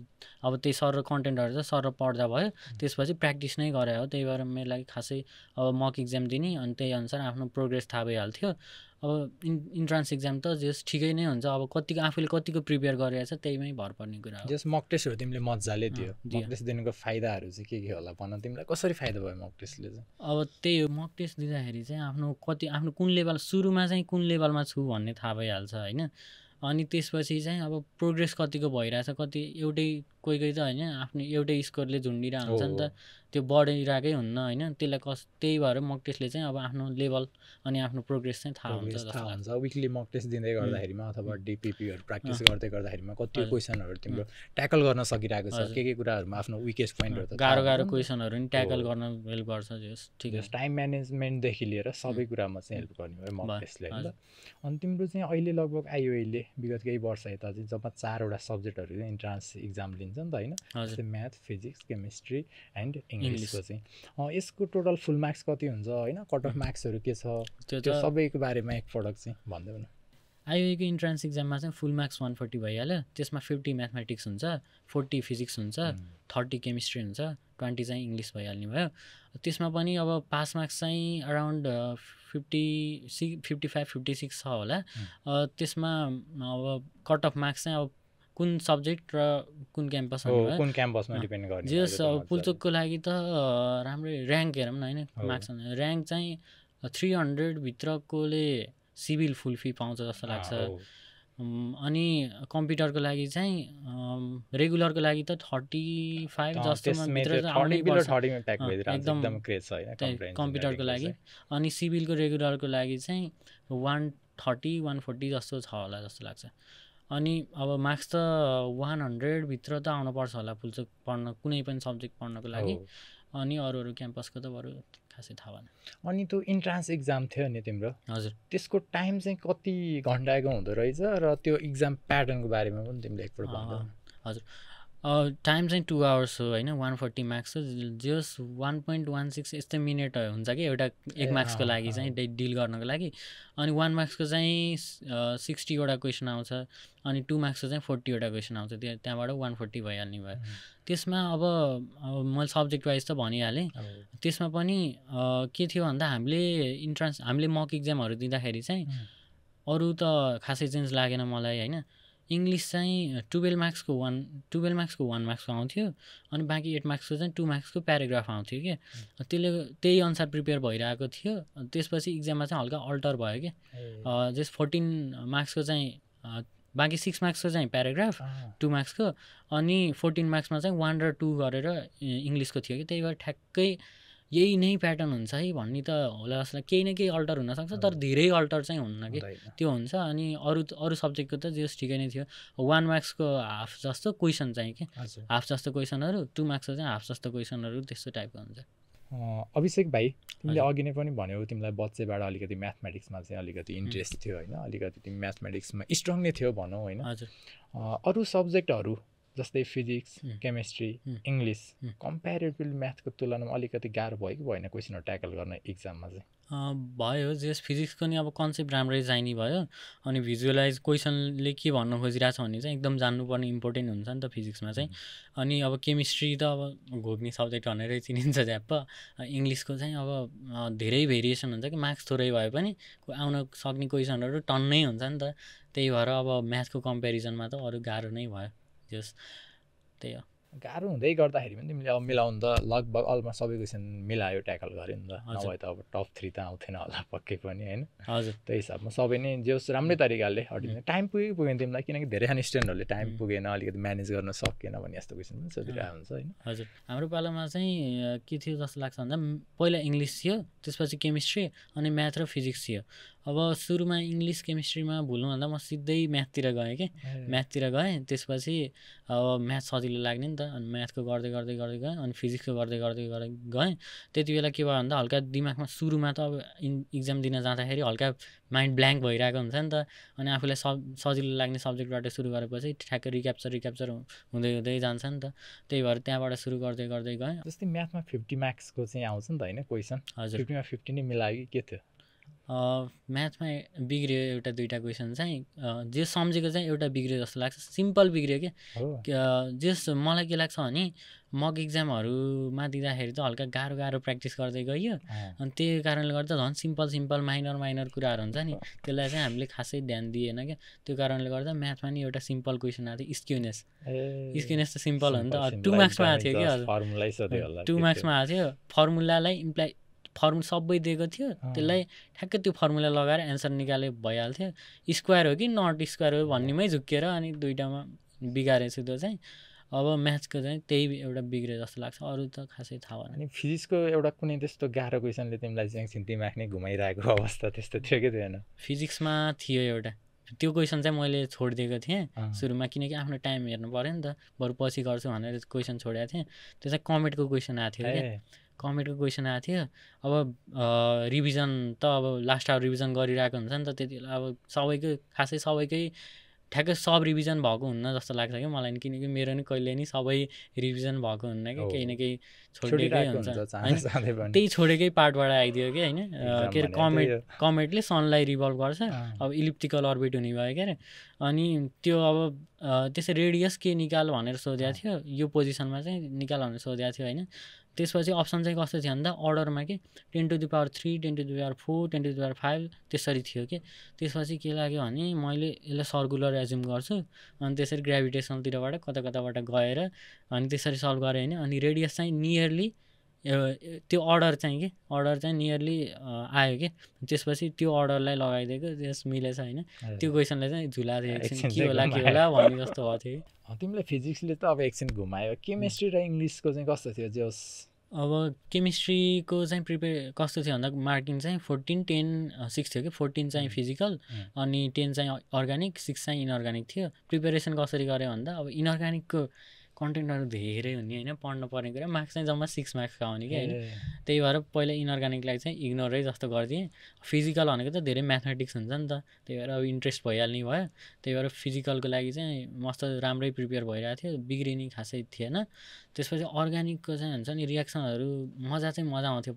अब त्यही सर र कन्टेन्टहरू चाहिँ सर र पढ्दा भयो, त्यसपछि प्र्याक्टिस नै गरे हो। त्यही भएर मेरो लागि खासै अब मक इक्जाम दिने अनि त्यही अनुसार आफ्नो प्रोग्रेस थाहा भइहाल्थ्यो। अब इन्ट्रान्स इक्जाम त जस ठिकै नै हुन्छ, अब आफूले कतिको प्रिपेयर गरिरहेछ त्यहीमै भर पर्ने कुरा हो। जस मक टेस्टहरू तिमीले मजाले दियो, मक टेस्ट दिनुको फाइदाहरू चाहिँ के होला भन, तिमीलाई कसरी फाइदा भयो मक टेस्टले चाहिँ? अब त्यही हो, मक टेस्ट दिँदाखेरि चाहिँ आफ्नो कुन लेभल, सुरुमा चाहिँ कुन लेभलमा छु भन्ने थाहा भइहाल्छ होइन। अनि त्यसपछि चाहिँ अब प्रोग्रेस कतिको भइरहेछ, कति कोही त होइन आफ्नो एउटै स्कोरले झुन्डिरहेको हुन्छ नि त, त्यो बढिरहेकै हुन्न होइन। त्यही भएर मक टेस्टले चाहिँ अब आफ्नो लेभल अनि आफ्नो प्रोग्रेस चाहिँ थाहा हुन्छ। विकली मक टेस्ट दिँदै गर्दाखेरिमा अथवा डिपिपीहरू प्र्याक्टिस गर्दै गर्दाखेरिमा कति क्वेसनहरू तिम्रो ट्याकल गर्न सकिरहेको छ, के कुराहरूमा आफ्नो विकेस्ट पोइन्टहरू त गाह्रो क्वेसनहरू पनि ट्याकल गर्न हेल्प गर्छ। ठिक छ, टाइम म्यानेजमेन्टदेखि लिएर सबै कुरामा चाहिँ हेल्प गर्ने भयो मक टेस्टले होइन। अनि तिम्रो चाहिँ अहिले लगभग आइओएले विगत केही वर्ष यता चाहिँ जम्मा 4वटा सब्जेक्टहरू इन्ट्रान्स इक्जाम लिन्छ नि त होइन, जस्तै म्याथ, फिजिक्स, केमिस्ट्री एन्ड इङ्ग्लिसको चाहिँ। यसको टोटल फुल मार्क्स कति हुन्छ होइन, कट अफ मार्क्सहरू के छ, त्यो सबैको बारेमा एकपटक चाहिँ भनिदेऊ न। आइओएको इन्ट्रान्स इक्जाममा चाहिँ फुल मार्क्स 140 भइहाल्यो। त्यसमा 50 म्याथमेटिक्स हुन्छ, 40 फिजिक्स हुन्छ, 30 केमिस्ट्री हुन्छ, 20 चाहिँ इङ्ग्लिस भइहाल्ने भयो। त्यसमा पनि अब पास मार्क्स चाहिँ अराउन्ड 55-56 छ होला। त्यसमा अब कट अफ मार्क्स चाहिँ अब कुन सब्जेक्ट र कुन क्याम्पसमा डिपेन्ड गर्ने। जस पुल्चोकको लागि त राम्रै ऱ्याङ्क हेरौँ न होइन, मार्क्स ऱ्याङ्क चाहिँ 300 भित्रकोले सिभिल फुल फी पाउँछ जस्तो लाग्छ। अनि कम्प्युटरको लागि चाहिँ रेगुलरको लागि त 35 जस्तोमा भित्र एकदम कम्प्युटरको लागि। अनि सिभिलको रेगुलरको लागि चाहिँ 130-140 जस्तो छ होला जस्तो लाग्छ। अनि अब मार्क्स त 100 भित्र त आउनुपर्छ होला पुल्चोक पढ्न, कुनै पनि सब्जेक्ट पढ्नको लागि। अनि अरू क्याम्पसको त बरु खासै थाहा भएन। अनि त्यो इन्ट्रान्स इक्जाम थियो नि तिम्रो, हजुर, त्यसको टाइम चाहिँ कति घन्टाको हुँदो रहेछ र त्यो इक्जाम प्याटर्नको बारेमा पनि तिमीले एकपल्ट भन्नु। हजुर, टाइम चाहिँ 2 आवर्स हो होइन, 140 मार्क्स हो। जस 1.16 यस्तै मिनट हुन्छ कि एउटा 1 मार्क्सको लागि चाहिँ डिल गर्नको लागि। अनि 1 मार्क्सको चाहिँ 60वटा क्वेसन आउँछ, अनि 2 मार्क्सको चाहिँ 40वटा क्वेसन आउँछ। त्यहाँबाट 140 भइहाल्ने भयो। त्यसमा अब मैले सब्जेक्ट वाइज त भनिहालेँ। त्यसमा पनि के थियो भन्दा हामीले मक इक्जामहरू दिँदाखेरि चाहिँ अरू त खासै चेन्ज लागेन मलाई होइन। इङ्ग्लिस चाहिँ 12 मार्क्सको 1 मार्क्सको आउँथ्यो, अनि बाँकी 8 मार्क्सको चाहिँ 2 मार्क्सको प्याराग्राफ आउँथ्यो कि। त्यही अनुसार प्रिपेयर भइरहेको थियो। त्यसपछि इक्जाममा चाहिँ हल्का अल्टर भयो कि, जस 14 मार्क्सको चाहिँ बाँकी 6 मार्क्सको चाहिँ प्याराग्राफ 2 मार्क्सको, अनि 14 मार्क्समा चाहिँ 1 र 2 गरेर इङ्ग्लिसको थियो कि। त्यही भएर ठ्याक्कै यही नै प्याटर्न हुन्छ है भन्ने त होला जस्तो केही न केही अल्टर हुनसक्छ तर धेरै अल्टर चाहिँ हुन्न कि त्यो हुन्छ। अनि अरू सब्जेक्टको त जस ठिकै नै थियो 1 मार्क्सको हाफ जस्तो क्वेसन चाहिँ कि हाफ जस्तो क्वेसनहरू 2 मार्क्सको चाहिँ हाफ जस्तो क्वेसनहरू त्यस्तो टाइपको हुन्छ। अभिषेक भाइ तिमीले अघि नै पनि भन्यौ तिमीलाई बच्चैबाट अलिकति म्याथमेटिक्समा चाहिँ अलिकति इन्ट्रेस्ट थियो होइन, अलिकति तिमी म्याथमेटिक्समा स्ट्रङ नै थियो भनौँ होइन। अरू सब्जेक्टहरू जस्तै फिजिक्स केमिस्ट्री इङ्ग्लिस कम्पेरिटिभ म्याथको तुलनामा अलिकति गाह्रो भयो कि भएन क्वेसनहरू ट्याकल गर्न इक्जाममा चाहिँ? भयो जस फिजिक्सको नि अब कन्सेप्ट राम्रै चाहिने भयो अनि भिजुअलाइज क्वेसनले के भन्नु खोजिरहेको छ भने चाहिँ एकदम जान्नुपर्ने इम्पोर्टेन्ट हुन्छ नि त फिजिक्समा चाहिँ। अनि अब केमिस्ट्री त अब घोक्ने सब्जेक्ट भनेरै चिनिन्छ झ्याप्प। इङ्ग्लिसको चाहिँ अब धेरै भेरिएसन हुन्छ कि मार्क्स थोरै भए पनि आउन सक्ने क्वेसनहरू टन्नै हुन्छ नि त। त्यही भएर अब म्याथको कम्पेरिजनमा त अरू गाह्रो नै भयो जस त्यही हो। गाह्रो हुँदै गर्दाखेरि पनि तिमीले अब मिलाउनु त लगभग अलमोस्ट सबै क्वेसन मिलायो ट्याकल गर्यो नि त, नभए त अब टप 3 त आउँथेन होला पक्कै पनि होइन। हजुर त्यही हिसाबमा सबै नै जे होस् राम्रै तरिकाले टाइम पुगेन तिमीलाई, किनकि धेरैजना स्टुडेन्टहरूले टाइम पुगेन अलिकति म्यानेज गर्न सकेन भने यस्तो क्वेसन पनि सोधिरहेको हुन्छ होइन। हजुर हाम्रो पालामा चाहिँ के थियो जस्तो लाग्छ भन्दा पहिला इङ्ग्लिस थियो त्यसपछि केमिस्ट्री अनि म्याथ र फिजिक्स थियो। अब सुरुमा इङ्ग्लिस केमिस्ट्रीमा भुल्नुभन्दा म सिधै म्याथतिर गएँ कि म्याथतिर गएँ। त्यसपछि अब म्याथ सजिलो लाग्ने नि त अनि म्याथको गर्दै गर्दै गर्दै गएँ अनि फिजिक्सको गर्दै गर्दै गर्दै गएँ। त्यति बेला के भयो भन्दा हल्का दिमागमा सुरुमा त अब इक्जाम दिन जाँदाखेरि हल्का माइन्ड ब्ल्याङ्क भइरहेको हुन्छ नि त अनि आफूलाई सजिलो लाग्ने सब्जेक्टबाट सुरु गरेपछि ठ्याक्कै रिक्याप्चर हुँदै हुँदै जान्छ नि त। त्यही भएर त्यहाँबाट सुरु गर्दै गर्दै गएँ। जस्तै म्याथमा 50 मार्क्सको चाहिँ आउँछ नि त होइन क्वेसन? हजुर 50मा 50 नै मिलायो कि के थियो? म्याथमा बिग्रियो एउटा दुईवटा क्वेसन चाहिँ जे सम्झेको चाहिँ एउटा बिग्रियो जस्तो लाग्छ, सिम्पल बिग्रियो कि जस मलाई के लाग्छ भने मक इक्जामहरूमा दिँदाखेरि त हल्का गाह्रो प्र्याक्टिस गर्दै गइयो अनि त्यही कारणले गर्दा झन् सिम्पल माइनर कुराहरू हुन्छ नि त्यसलाई चाहिँ हामीले खासै ध्यान दिएन क्या। त्यो कारणले गर्दा म्याथमा नि एउटा सिम्पल क्वेसन आएको थियो स्क्युनेस त सिम्पल हो नि त 2 मार्क्समा आएको थियो कि 2 मार्क्समा आएको थियो। फर्मुलालाई सबै दिएको थियो त्यसलाई ठ्याक्कै त्यो फर्मुला लगाएर एन्सर निकाले भइहाल्थ्यो। स्क्वायर हो कि नट स्क्वायर हो भन्नेमै झुक्किएर अनि दुइटामा बिगारेछु त्यो चाहिँ। अब म्याथ्सको चाहिँ त्यही एउटा बिग्रियो जस्तो लाग्छ, अरू त खासै थाहा भएन। अनि फिजिक्सको एउटा कुनै त्यस्तो गाह्रो क्वेसनले तिमीलाई चाहिँ दिमाग नै घुमाइरहेको अवस्था त्यस्तो थियो कि थिएन? फिजिक्समा थियो एउटा त्यो क्वेसन चाहिँ मैले छोडिदिएको थिएँ सुरुमा किनकि आफ्नो टाइम हेर्नु पऱ्यो नि त, बरु पछि गर्छु भनेर क्वेसन छोडेको थिएँ। त्यो चाहिँ कमेटको क्वेसन आएको थियो क्या, कमेटको क्वेसन आएको थियो। अब रिभिजन त अब लास्ट आवर रिभिजन गरिरहेको हुन्छ नि त त्यति बेला अब सबैकै ठ्याक्कै सब रिभिजन भएको हुन्न जस्तो लाग्छ क्या मलाई, किनकि मेरो नि कहिले नि सबै रिभिजन भएको हुन्न कि केही न केही छोडिदिएकै हुन्छ होइन। त्यही छोडेकै पार्टबाट आइदियो कि होइन के अरे कमेटले सनलाई रिभल्भ गर्छ अब इलिप्टिकल अर्बिट हुने भयो क्या अरे। अनि त्यो अब त्यसै रेडियस के निकाल भनेर सोधेको थियो, यो पोजिसनमा चाहिँ निकाल भनेर सोधेको थियो होइन। त्यसपछि अप्सन चाहिँ कस्तो थियो भन्दा अर्डरमा कि 10⁻³ 10⁻⁴ 10⁻⁵ त्यसरी थियो कि। त्यसपछि के लाग्यो भने मैले यसलाई सर्कुलर एज्युम गर्छु अनि त्यसरी ग्राभिटेसनलतिरबाट कताबाट गएर अनि त्यसरी सल्भ गरेँ होइन। अनि रेडियस चाहिँ नियरली त्यो अर्डर चाहिँ नियरली आयो कि। त्यसपछि त्यो अर्डरलाई लगाइदिएको त्यस मिलेछ होइन। त्यो क्वेसनले चाहिँ झुलाएको थियो के होला भन्ने जस्तो भएको थियो कि। तिमीलाई फिजिक्सले त अब एकछिन घुमायो, केमिस्ट्री र इङ्ग्लिसको चाहिँ कस्तो थियो जोस्? अब केमिस्ट्रीको चाहिँ प्रिपेयर कस्तो थियो भन्दा मार्किङ चाहिँ 14 10 6 थियो कि 14 चाहिँ फिजिकल अनि 10 चाहिँ अर्ग्यानिक 6 चाहिँ इनअर्ग्यानिक थियो। प्रिपेरेसन कसरी गऱ्यो भन्दा अब इनअर्ग्यानिकको कन्टेन्टहरू धेरै हुने होइन, पढ्नु पर्ने कुरा मार्क्स चाहिँ जम्मा 6 मार्क्सको आउने कि होइन। त्यही भएर पहिला इनअर्ग्यानिकलाई चाहिँ इग्नोरै जस्तो गरिदिएँ। फिजिकल भनेको त धेरै म्याथमेटिक्स हुन्छ नि त, त्यही भएर अब इन्ट्रेस्ट भइहाल्ने भयो। त्यही भएर फिजिकलको लागि चाहिँ मस्त राम्रै प्रिपेयर भइरहेको थियो, बिग्रिने खासै थिएन। त्यसपछि अर्ग्यानिकको चाहिँ हुन्छ नि रियाक्सनहरू मजा आउँथ्यो,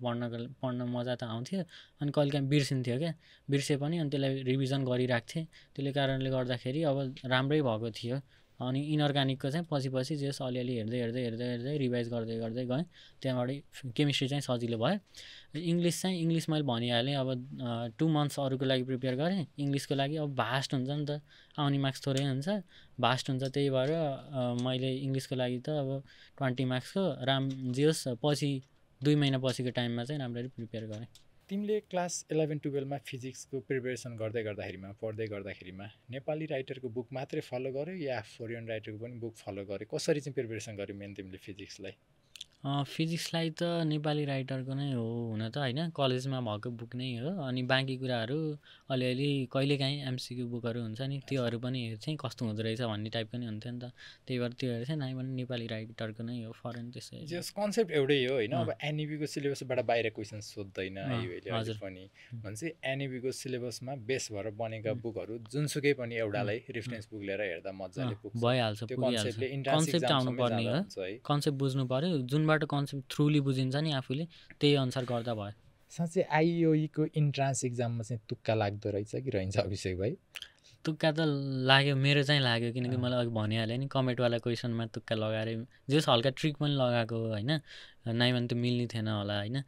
पढ्न मजा त आउँथ्यो अनि कहिलेकाहीँ बिर्सिन्थ्यो क्या, बिर्से पनि अनि त्यसलाई रिभिजन गरिरहेको थिएँ। त्यसले कारणले गर्दाखेरि अब राम्रै भएको थियो। अनि इनअर्ग्यानिकको चाहिँ पछि जस अलिअलि हेर्दै रिभाइज गर्दै गएँ। त्यहाँबाट केमिस्ट्री चाहिँ सजिलो भयो। इङ्ग्लिस मैले भनिहालेँ अब 2 मन्थ्स अरूको लागि प्रिपेयर गरेँ। इङ्ग्लिसको लागि अब भास्ट हुन्छ नि त, आउने मार्क्स थोरै हुन्छ, भास्ट हुन्छ। त्यही भएर मैले इङ्ग्लिसको लागि त अब 20 मार्क्सको जे होस् पछि 2 महिना पछिको टाइममा चाहिँ राम्ररी प्रिपेयर गरेँ। तिमीले क्लास 11-12मा फिजिक्सको प्रिपेरेसन पढ्दै गर्दाखेरिमा नेपाली राइटरको बुक मात्रै फलो गर्यो या फरेन राइटरको पनि बुक फलो गर्यो? कसरी चाहिँ प्रिपेरेसन गर्यो मेन तिमीले फिजिक्सलाई? फिजिक्सलाई त नेपाली राइटरको नै हो हुन त होइन, कलेजमा भएको बुक नै हो। अनि बाँकी कुराहरू अलिअलि कहिलेकाहीँ एमसिक्यू बुकहरू हुन्छ नि, त्योहरू पनि चाहिँ कस्तो हुँदो रहेछ भन्ने टाइपको नि हुन्थ्यो नि त, त्यही भएर त्योहरू चाहिँ नाइ पनि नेपाली राइटरको नै हो, फरेन त्यसै जस कन्सेप्ट एउटै हो होइन। अब एनइबीको सिलेबसबाट बाहिर क्वेसन सोध्दैन अहिले अहिले पनि भन्छ एनइबीको सिलेबसमा बेस भएर बनेका बुकहरू जुनसुकै पनि एउटालाई रेफरेन्स बुक लिएर हेर्दा मजाले पुग्छ, भइहाल्छ, त्यो पुगिहाल्छ। कन्सेप्टले इन्ट्रान्स कन्सेप्ट एक्जामसम्मै आउनु पर्ने जाँदा हो, हुन्छ है। कन्सेप्ट बुझ्नु पर्यो, जुनबाट कन्सेप्ट थ्रुली बुझिन्छ नि आफूले त्यही अनुसार गर्दा भयो। साँच्चै आइओईको इन्ट्रान्स एक्जाममा चाहिँ तुक्का लाग्दो रहेछ कि रहन्छ अभिषेक भाइ? तुक्का त लाग्यो, मेरो चाहिँ लाग्यो, किनकि मलाई अघि भनिहालेँ नि कमेन्टवाला क्वेसनमा तुक्का लगाएर जेस हल्का ट्रिक पनि लगाएको होइन, नाइ भने त मिल्ने थिएन होला होइन,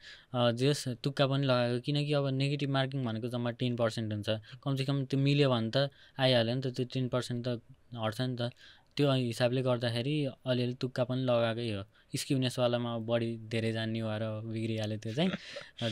जेस तुक्का पनि लगाएको, किनकि अब नेगेटिभ मार्किङ भनेको जम्मा 10% हुन्छ, कमसेकम त्यो मिल्यो भने त आइहाल्यो नि त, त्यो 10% त हट्छ नि त, त्यो हिसाबले गर्दाखेरि अलिअलि तुक्का पनि लगाएकै हो। स्क्युनेसवालामा बढी धेरै जान्ने भएर बिग्रिहाल्यो त्यो चाहिँ,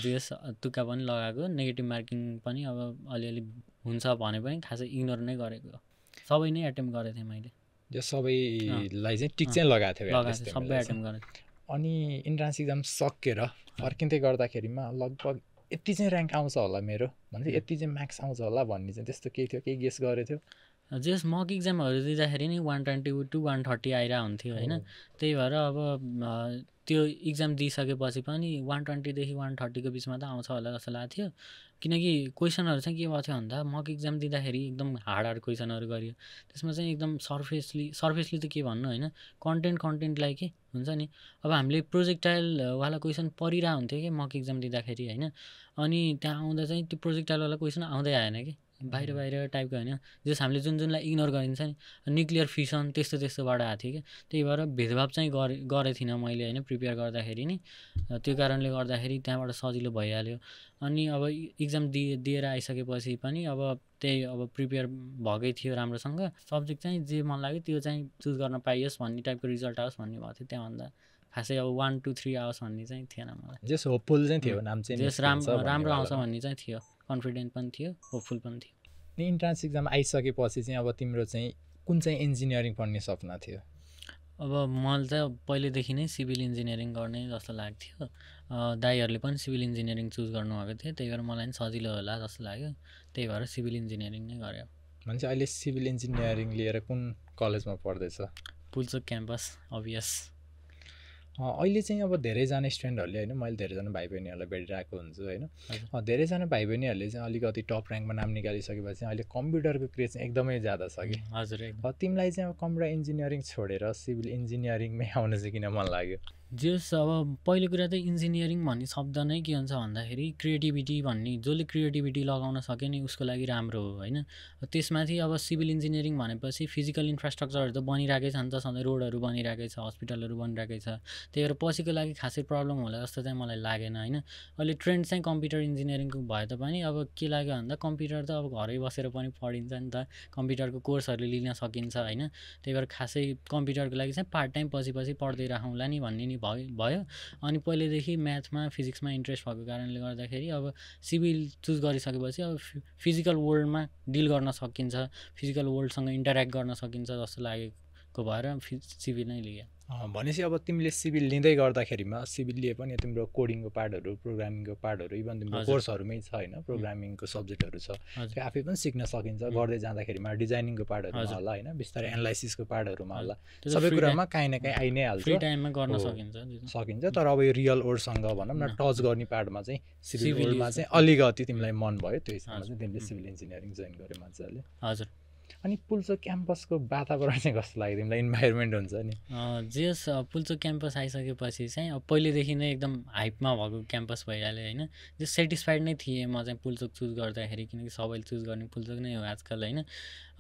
जेस तुक्का पनि लगाएको, नेगेटिभ मार्किङ पनि अब अलिअलि हुन्छ भने पनि खासै इग्नोर नै गरेको, सबै नै एटेम्प गरेको थिएँ मैले, यो सबैलाई चाहिँ टिक चाहिँ लगाएको थियो सबै एटेम्प गरेको। अनि इन्ट्रान्स एक्जाम सकेर फर्किँदै गर्दाखेरिमा लगभग यति चाहिँ ऱ्याङ्क आउँछ होला मेरो भने यति चाहिँ मार्क्स आउँछ होला भन्ने चाहिँ त्यस्तो केही थियो, केही गेस गरेको थियो? जेस मक इक्जामहरू दिँदाखेरि नि 120 to 130 आइरहेको हुन्थ्यो होइन, त्यही भएर अब त्यो इक्जाम दिइसकेपछि पनि 120देखि 130को बिचमा त आउँछ होला जस्तो लाग्थ्यो थियो, किनकि क्वेसनहरू चाहिँ के भएको थियो भन्दा मक इक्जाम दिँदाखेरि एकदम हार्ड क्वेसनहरू गरियो, त्यसमा चाहिँ एकदम सर्फेसली त के भन्नु होइन, कन्टेन्टलाई के हुन्छ नि, अब हामीले प्रोजेक्टाइलवाला क्वेसन परिरहेको हुन्थ्यो कि मक इक्जाम दिँदाखेरि होइन, अनि त्यहाँ आउँदा चाहिँ त्यो प्रोजेक्टाइलवाला क्वेसन आउँदै आएन कि, बाहिर टाइपको होइन, जस हामीले जुनलाई इग्नोर गरिन्छ नि, न्युक्लियर फिसन त्यस्तोबाट आएको थियो कि, त्यही भएर भेदभाव चाहिँ गरेको थिइनँ मैले होइन प्रिपेयर गर्दाखेरि नि, त्यो कारणले गर्दाखेरि त्यहाँबाट सजिलो भइहाल्यो। अनि अब इक्जाम दिएर आइसकेपछि पनि अब त्यही अब प्रिपेयर भएकै थियो राम्रोसँग, सब्जेक्ट चाहिँ जे मन लाग्यो त्यो चाहिँ चुज गर्न पाइयोस् भन्ने टाइपको रिजल्ट आओस् भन्ने भएको थियो, त्यहाँभन्दा खासै अब 1 to 3 आओस् भन्ने चाहिँ थिएन मलाई, जस होपफुल चाहिँ थियो, नाम चाहिँ जस राम्रो आउँछ भन्ने चाहिँ थियो, कन्फिडेन्ट पनि थियो, होपफुल पनि थियो। अनि इन्ट्रान्स एक्जाम आइसकेपछि चाहिँ अब तिम्रो चाहिँ कुन चाहिँ इन्जिनियरिङ पढ्ने सपना थियो? अब मलाई चाहिँ पहिलेदेखि नै सिभिल इन्जिनियरिङ गर्ने जस्तो लाग्थ्यो, दाइहरूले पनि सिभिल इन्जिनियरिङ चुज गर्नुभएको थियो, त्यही भएर मलाई पनि सजिलो होला जस्तो लाग्यो, त्यही भएर सिभिल इन्जिनियरिङ नै गरेँ। मान्छे अहिले सिभिल इन्जिनियरिङ लिएर कुन कलेजमा पढ्दैछ? Pulchowk campus obvious. अहिले चाहिँ अब धेरैजना स्टुडेन्टहरूले होइन, मैले धेरैजना भाइ बहिनीहरूलाई भेटिरहेको हुन्छु होइन, धेरैजना भाइ बहिनीहरूले चाहिँ अलिकति टप ऱ्याङ्कमा नाम निकालिसकेपछि अहिले कम्प्युटरको क्रेज चाहिँ एकदमै ज्यादा छ कि। हजुर, तिमीलाई चाहिँ अब कम्प्युटर इन्जिनियरिङ छोडेर सिभिल इन्जिनियरिङमै आउन चाहिँ किन मन लाग्यो? जस अब पहिलो कुरा त इन्जिनियरिङ भन्ने शब्द नै के हुन्छ भन्दाखेरि क्रिएटिभिटी भन्ने, जसले क्रिएटिभिटी लगाउन सक्यो नि उसको लागि राम्रो हो होइन, त्यसमाथि अब सिभिल इन्जिनियरिङ भनेपछि फिजिकल इन्फ्रास्ट्रक्चरहरू त बनिरहेकै छ नि त, सधैँ रोडहरू बनिरहेकै छ, हस्पिटलहरू बनिरहेकै छ, त्यही भएर पछिको लागि खासै प्रब्लम होला जस्तो चाहिँ मलाई लागेन होइन। अहिले ट्रेन्ड चाहिँ कम्प्युटर इन्जिनियरिङको भए तापनि अब के लाग्यो भन्दा कम्प्युटर त अब घरै बसेर पनि पढिन्छ नि त, कम्प्युटरको कोर्सहरू लिन सकिन्छ होइन, त्यही भएर खासै कम्प्युटरको लागि चाहिँ पार्ट टाइम पछि पढ्दै राखौँला नि भन्ने नि भयो। अनि पहिलेदेखि म्याथमा फिजिक्समा इन्ट्रेस्ट भएको कारणले गर्दाखेरि अब सिभिल चुज गरिसकेपछि अब फिजिकल वर्ल्डमा डिल गर्न सकिन्छ, फिजिकल वर्ल्डसँग इन्टरेक्ट गर्न सकिन्छ जस्तो लागेको भएर सिभिल नै लिएँ। भनेपछि अब तिमीले सिभिल लिँदै गर्दाखेरिमा सिभिल लिए पनि तिम्रो कोडिङको पार्टहरू, प्रोग्रामिङको पार्टहरू, इभन तिम्रो कोर्सहरूमै छ होइन, प्रोग्रामिङको सब्जेक्टहरू छ, त्यो आफै पनि सिक्न सकिन्छ, गर्दै जाँदाखेरिमा डिजाइनिङको पार्टहरूमा होला होइन, बिस्तारै एनालाइसिसको पार्टहरूमा होला, सबै कुरामा काहीँ न काहीँ आइ नै हाल्छ, फ्री टाइममा गर्न सकिन्छ। तर अब यो रियल वर्ल्डसँग भनौँ न टच गर्ने पार्टमा चाहिँ सिभिल वर्ल्डमा चाहिँ अलिकति तिमीलाई मन भयो, त्यो हिसाबमा चाहिँ तिमीले सिभिल इन्जिनियरिङ जोइन गर्यो मजाले। हजुर। अनि पुल्चोक क्याम्पसको वातावरण चाहिँ कस्तो लाग्यो तिमीलाई? इन्भाइरोमेन्ट हुन्छ नि जेस पुल्चोक क्याम्पस आइसकेपछि चाहिँ अब पहिलेदेखि नै एकदम हाइपमा भएको क्याम्पस भइहाल्यो होइन, जो सेटिस्फाइड नै थिएँ म चाहिँ पुल्चोक चुज गर्दाखेरि, किनकि सबैले चुज गर्ने पुल्चोक नै हो आजकल होइन।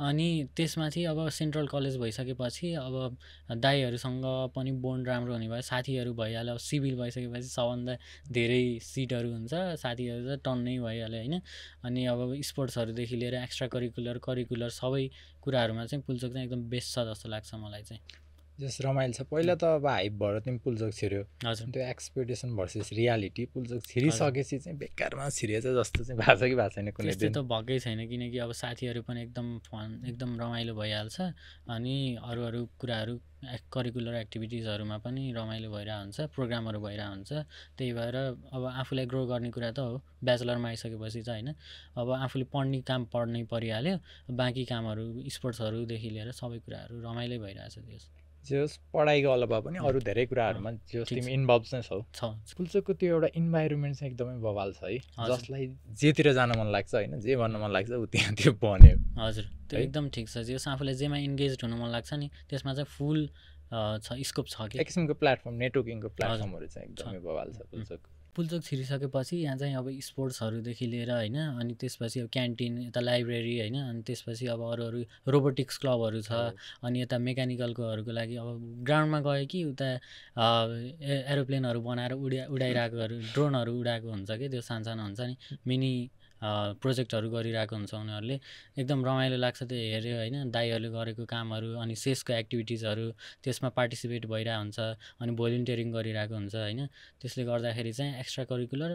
अनि त्यसमाथि अब सेन्ट्रल कलेज भइसकेपछि अब दाइहरूसँग पनि बोन्ड राम्रो हुने भयो, साथीहरू भइहाल्यो, अब सिभिल भइसकेपछि सबभन्दा धेरै सिटहरू हुन्छ, साथीहरू त टन्नै भइहाल्यो होइन। अनि अब स्पोर्ट्सहरूदेखि लिएर एक्स्ट्रा करिकुलर सबै कुराहरूमा चाहिँ पुल्चोक चाहिँ एकदम बेस्ट छ जस्तो लाग्छ मलाई चाहिँ। जस रमाइलो छ पहिला त अब हाइप भएर तिमी पुल्चोक छिर्यो हजुर त्यो एक्सपेक्टेसन भर्सेस रियालिटी पुल्चोक हजुर छिरिसकेपछि चाहिँ बेकारमा छिरिएछ जस्तो चाहिँ भएको छ कि भएको छैन कुनै त्यस्तो दिन त भएकै छैन किनकि अब साथीहरू पनि एकदम फन एकदम रमाइलो भइहाल्छ अनि अरू कुराहरू करिकुलर एक्टिभिटिजहरूमा पनि रमाइलो भइरहेको हुन्छ प्रोग्रामहरू भइरहेको हुन्छ त्यही भएर अब आफूलाई ग्रो गर्ने कुरा त हो ब्याचलरमा आइसकेपछि चाहिँ होइन अब आफूले पढ्ने काम पढ्नै परिहाल्यो बाँकी कामहरू स्पोर्ट्सहरूदेखि लिएर सबै कुराहरू रमाइलो भइरहेछ त्यस जस पढाइको अलावा पनि अरू धेरै कुराहरूमा जस ठिक तिमी छ। इन्भल्भ चाहिँ छौ छ पुल्चोकको त्यो एउटा इन्भाइरोमेन्ट चाहिँ एकदमै बवाल छ है हजुर। जसलाई जेतिर जान मन लाग्छ होइन जे भन्न मन लाग्छ ऊ त्यहाँ त्यो बन्यो हजुर त्यो है? एकदम ठिक छ जस आफूलाई जेमा इन्गेज हुनु मन लाग्छ नि त्यसमा चाहिँ फुल छ स्कोप छ कि एक किसिमको प्लेटफर्म नेटवर्किङको प्लेटफर्महरू चाहिँ एकदमै बवाल छ पुल्चोक पुल्चोक छिरिसकेपछि यहाँ चाहिँ अब स्पोर्ट्सहरूदेखि लिएर होइन अनि त्यसपछि अब क्यान्टिन यता लाइब्रेरी होइन अनि त्यसपछि अब अरू रोबोटिक्स क्लबहरू छ अनि यता मेकानिकलकोहरूको लागि अब ग्राउन्डमा गयो कि उता एरोप्लेनहरू बनाएर उडाइरहेकोहरू ड्रोनहरू उडाएको हुन्छ कि त्यो सानसानो हुन्छ नि मिनी प्रोजेक्टहरू गरिरहेको हुन्छ उनीहरूले एकदम रमाइलो लाग्छ त्यो हेऱ्यो होइन दाइहरूले गरेको कामहरू अनि सेसको एक्टिभिटिजहरू त्यसमा पार्टिसिपेट भइरहेको हुन्छ अनि भोलिन्टियरिङ गरिरहेको हुन्छ होइन त्यसले गर्दाखेरि चाहिँ एक्स्ट्रा करिकुलर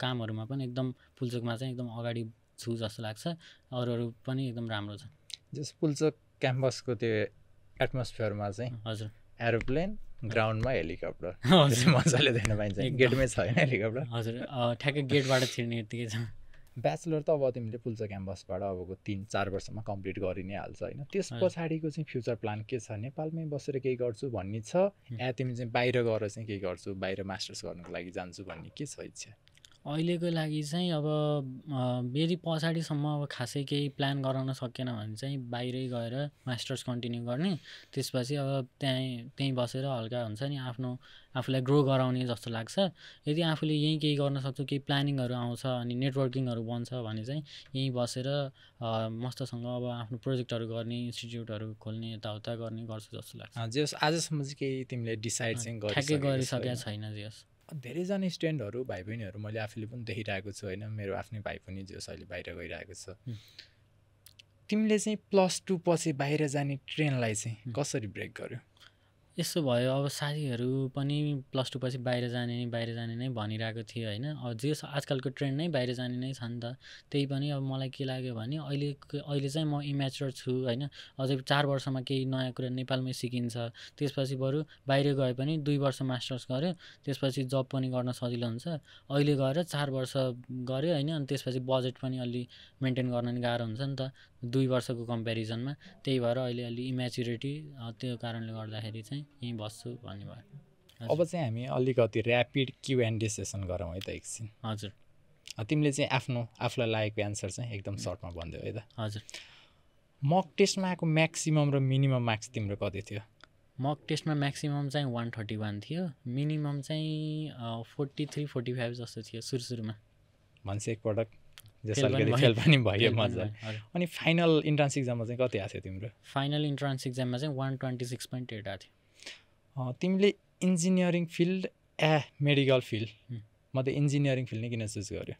कामहरूमा पनि एकदम पुल्चोकमा चाहिँ एकदम अगाडि छु जस्तो लाग्छ अरू पनि एकदम राम्रो छ जस पुल्चोक क्याम्पसको त्यो एटमोस्फियरमा चाहिँ हजुर एरोप्लेन ग्राउन्डमा हेलिकप्टर हजुर मजाले देख्न पाइन्छ एकदम। गेटमै छ होइन हेलिकप्टर हजुर ठ्याक्कै गेटबाट छिर्ने यत्तिकै छ ब्याचलर त अब तिमीले पुल्चोक क्याम्पसबाट अबको 3-4 वर्षमा कम्प्लिट गरि नै हाल्छ होइन त्यस हजुर। पछाडिको चाहिँ फ्युचर प्लान के छ नेपालमै बसेर केही गर्छु भन्ने छ या तिमी चाहिँ बाहिर गएर चाहिँ केही गर्छु बाहिर मास्टर्स गर्नुको लागि जान्छु भन्ने के छ इच्छा अहिलेको लागि चाहिँ अब यदि पछाडिसम्म अब खासै केही प्लान गराउन सकेन भने चाहिँ बाहिरै गएर मास्टर्स कन्टिन्यू गर्ने त्यसपछि अब त्यहीँ बसेर हल्का हुन्छ नि आफूलाई ग्रो गराउने जस्तो लाग्छ यदि आफूले यहीँ केही गर्न सक्छु केही प्लानिङहरू आउँछ अनि नेटवर्किङहरू बन्छ भने चाहिँ यहीँ बसेर मस्तसँग अब आफ्नो प्रोजेक्टहरू गर्ने इन्स्टिट्युटहरू खोल्ने यताउता गर्ने गर्छु जस्तो लाग्छ जस आजसम्म चाहिँ केही तिमीले डिसाइड चाहिँ ठ्याक्कै गरिसकेको गरिसकेको छैन जस धेरैजना स्टुडेन्टहरू भाइ बहिनीहरू मैले आफूले पनि देखिरहेको छु होइन मेरो आफ्नै भाइ पनि जस अहिले बाहिर गइरहेको छ तिमीले चाहिँ +2 पछि बाहिर जाने ट्रेनलाई चाहिँ कसरी ब्रेक गर्यो यस्तो भयो अब साथीहरू पनि +2 पछि बाहिर जाने नै भनिरहेको थियो होइन अब जे आजकलको ट्रेन्ड नै बाहिर जाने नै छ नि त त्यही पनि अब मलाई के लाग्यो भने अहिले चाहिँ म इम्याच्योर छु होइन अझै 4 वर्षमा केही नयाँ कुरा नेपालमै सिकिन्छ त्यसपछि बरु बाहिर गए पनि 2 वर्ष मास्टर्स गऱ्यो त्यसपछि जब पनि गर्न सजिलो हुन्छ अहिले गएर 4 वर्ष गऱ्यो होइन अनि त्यसपछि बजेट पनि अलि मेन्टेन गर्न नि गाह्रो हुन्छ नि त 2 वर्षको कम्पेरिजनमा त्यही भएर अहिले अलि इम्याच्युरिटी त्यो कारणले गर्दाखेरि चाहिँ यहीँ बस्छु भन्ने भयो अब चाहिँ हामी अलिकति ऱ्यापिड Q&A सेसन गरौँ है त एकछिन हजुर तिमीले चाहिँ आफूलाई लागेको एन्सर चाहिँ एकदम सर्टमा भनिदेऊ है त हजुर मक टेस्टमा आएको म्याक्सिमम र मिनिमम मार्क्स तिम्रो कति थियो मक टेस्टमा म्याक्सिमम चाहिँ 131 थियो मिनिमम चाहिँ 43-45 जस्तो थियो सुरुमा भन्छ एकपटक जसरी फेल पनि भयो मजाले अनि फाइनल इन्ट्रान्स इक्जाममा चाहिँ कति आएको थियो तिम्रो फाइनल इन्ट्रान्स इक्जाममा चाहिँ 126.8 आएको थियो तिमीले इन्जिनियरिङ फिल्ड मेडिकल फिल्ड म त इन्जिनियरिङ फिल्ड नै किन चुज गर्यो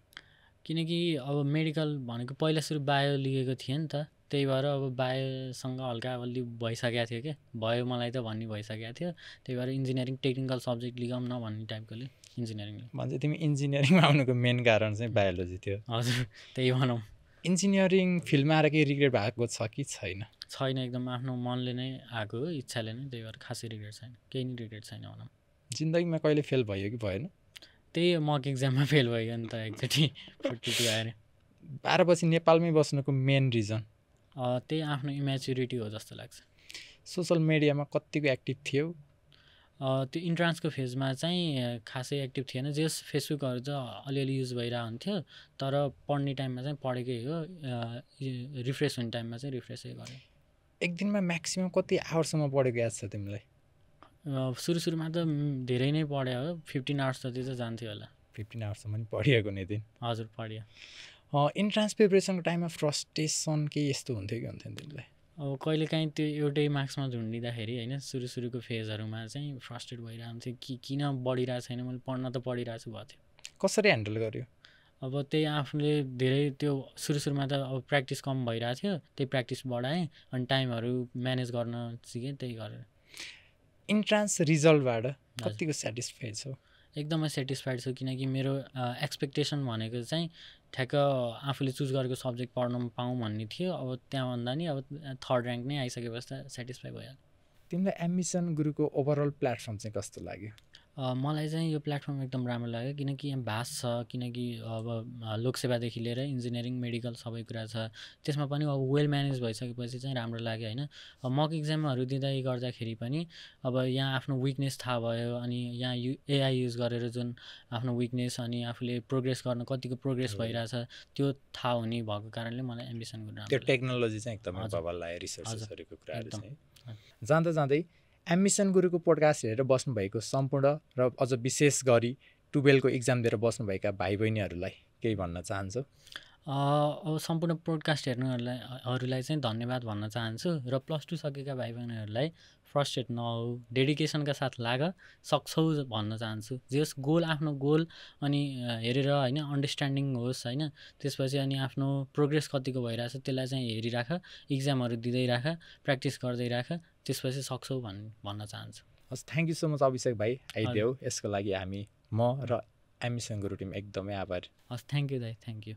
किनकि अब मेडिकल भनेको पहिला सुरु बायो लिएको थिएँ नि त त्यही भएर अब बायोसँग हल्का अलि भइसकेको थियो क्या भयो मलाई त भन्ने भइसकेको थियो त्यही भएर इन्जिनियरिङ टेक्निकल सब्जेक्ट लिगौँ न भन्ने टाइपकोले इन्जिनियरिङ भन्छ तिमी इन्जिनियरिङमा आउनुको मेन कारण चाहिँ बायोलोजी थियो हजुर त्यही भनौँ इन्जिनियरिङ फिल्डमा आएर केही रिग्रेट भएको छ कि छैन एकदम आफ्नो मनले नै आएको हो इच्छाले नै त्यही भएर खासै रिग्रेट छैन केही नै रिग्रेट छैन भनौँ जिन्दगीमा कहिले फेल भयो कि भएन त्यही मक इक्जाममा फेल भयो नि त एकचोटि 42 आएर 12 पछि नेपालमै बस्नुको मेन रिजन त्यही आफ्नो इम्याच्युरिटी हो जस्तो लाग्छ सोसल मिडियामा कतिको एक्टिभ थियो त्यो इन्ट्रान्सको फेजमा चाहिँ खासै एक्टिभ थिएन जस फेसबुकहरू चाहिँ अलिअलि युज भइरहेको हुन्थ्यो तर पढ्ने टाइममा चाहिँ पढेकै हो रिफ्रेस हुने टाइममा चाहिँ रिफ्रेसै गरेँ एक दिनमा म्याक्सिमम कति आवरसम्म पढेको याद छ तिमीलाई सुरुमा त धेरै नै पढ्यो हो 15 आवर्स जति चाहिँ जान्थ्यो होला 15 आवर्ससम्म नि पढिएको नि दिन हजुर पढ्यो इन्ट्रान्स प्रिपरेसनको टाइममा फ्रस्ट्रेसन के यस्तो हुन्थ्यो कि हुन्थेन तिमीलाई अब कहिलेकाहीँ त्यो एउटै मार्क्समा झुन्डिँदाखेरि होइन सुरुको फेजहरूमा चाहिँ फ्रस्ट्रेट भइरहेको हुन्थ्यो कि किन बढिरहेको छैन मैले पढ्न त पढिरहेको छु भएको थियो कसरी ह्यान्डल गर्यो अब त्यही आफूले धेरै त्यो सुरुमा त अब प्र्याक्टिस कम भइरहेको थियो त्यही प्र्याक्टिस बढाएँ अनि टाइमहरू म्यानेज गर्न सिकेँ त्यही गरेर इन्ट्रान्स रिजल्टबाट कतिको सेटिस्फाइड छौ? एकदमै सेटिस्फाइड छु, किनकि मेरो एक्सपेक्टेसन भनेको चाहिँ ठ्याक्क आफूले चुज गरेको सब्जेक्ट पढ्न पाऊँ भन्ने थियो। अब त्यहाँभन्दा नि अब 3rd र्याङ्क नै आइसकेपछि त सेटिस्फाई भइहाल्यो। तिमीलाई एडमिसन गुरुको ओभरअल प्लेटफर्म चाहिँ कस्तो लाग्यो? मलाई चाहिँ यो प्लेटफर्म एकदम राम्रो लाग्यो, किनकि यहाँ भास्ट छ, किनकि अब लोकसेवादेखि लिएर इन्जिनियरिङ मेडिकल सबै कुरा छ। त्यसमा पनि अब वेल म्यानेज भइसकेपछि चाहिँ राम्रो लाग्यो होइन। मक इक्जामहरू दिँदै गर्दाखेरि पनि अब यहाँ आफ्नो विकनेस थाहा भयो, अनि यहाँ एआई युज गरेर जुन आफ्नो विकनेस अनि आफूले प्रोग्रेस गर्न कतिको प्रोग्रेस भइरहेछ त्यो थाहा हुने भएको कारणले मलाई एम्बिसन गुरु त्यो टेक्नोलोजी चाहिँ एकदमै बवाल लाग्यो, रिसोर्सेसहरूको कुराहरू चाहिँ। जाँदा जाँदै एम्बिसन गुरुको पोडकास्ट हेरेर बस्नुभएको सम्पूर्ण र अझ विशेष गरी 12को इक्जाम दिएर बस्नुभएका भाइ बहिनीहरूलाई केही भन्न चाहन्छु? अब सम्पूर्ण पोडकास्ट हेर्नुहरूलाई चाहिँ धन्यवाद भन्न चाहन्छु, र +2 सकेका भाइ बहिनीहरूलाई फ्रस्ट्रेट नहो, डेडिकेसनका साथ लाग, सक्छौ भन्न चाहन्छु। जस गोल आफ्नो गोल अनि हेरेर होइन, अन्डरस्ट्यान्डिङ होस् होइन, त्यसपछि अनि आफ्नो प्रोग्रेस कतिको भइरहेछ त्यसलाई चाहिँ हेरिराख, इक्जामहरू दिँदै राख, प्र्याक्टिस गर्दै राख, त्यसपछि सक्छौ भन्न चाहन्छु। हस्, थ्याङ्क यू सो मच अभिषेक भाइ, आइदेऊ। यसको लागि म र एम्बिसन गुरु टिम एकदमै आभारी। हस्, थ्याङ्क यू दाइ, थ्याङ्क यू।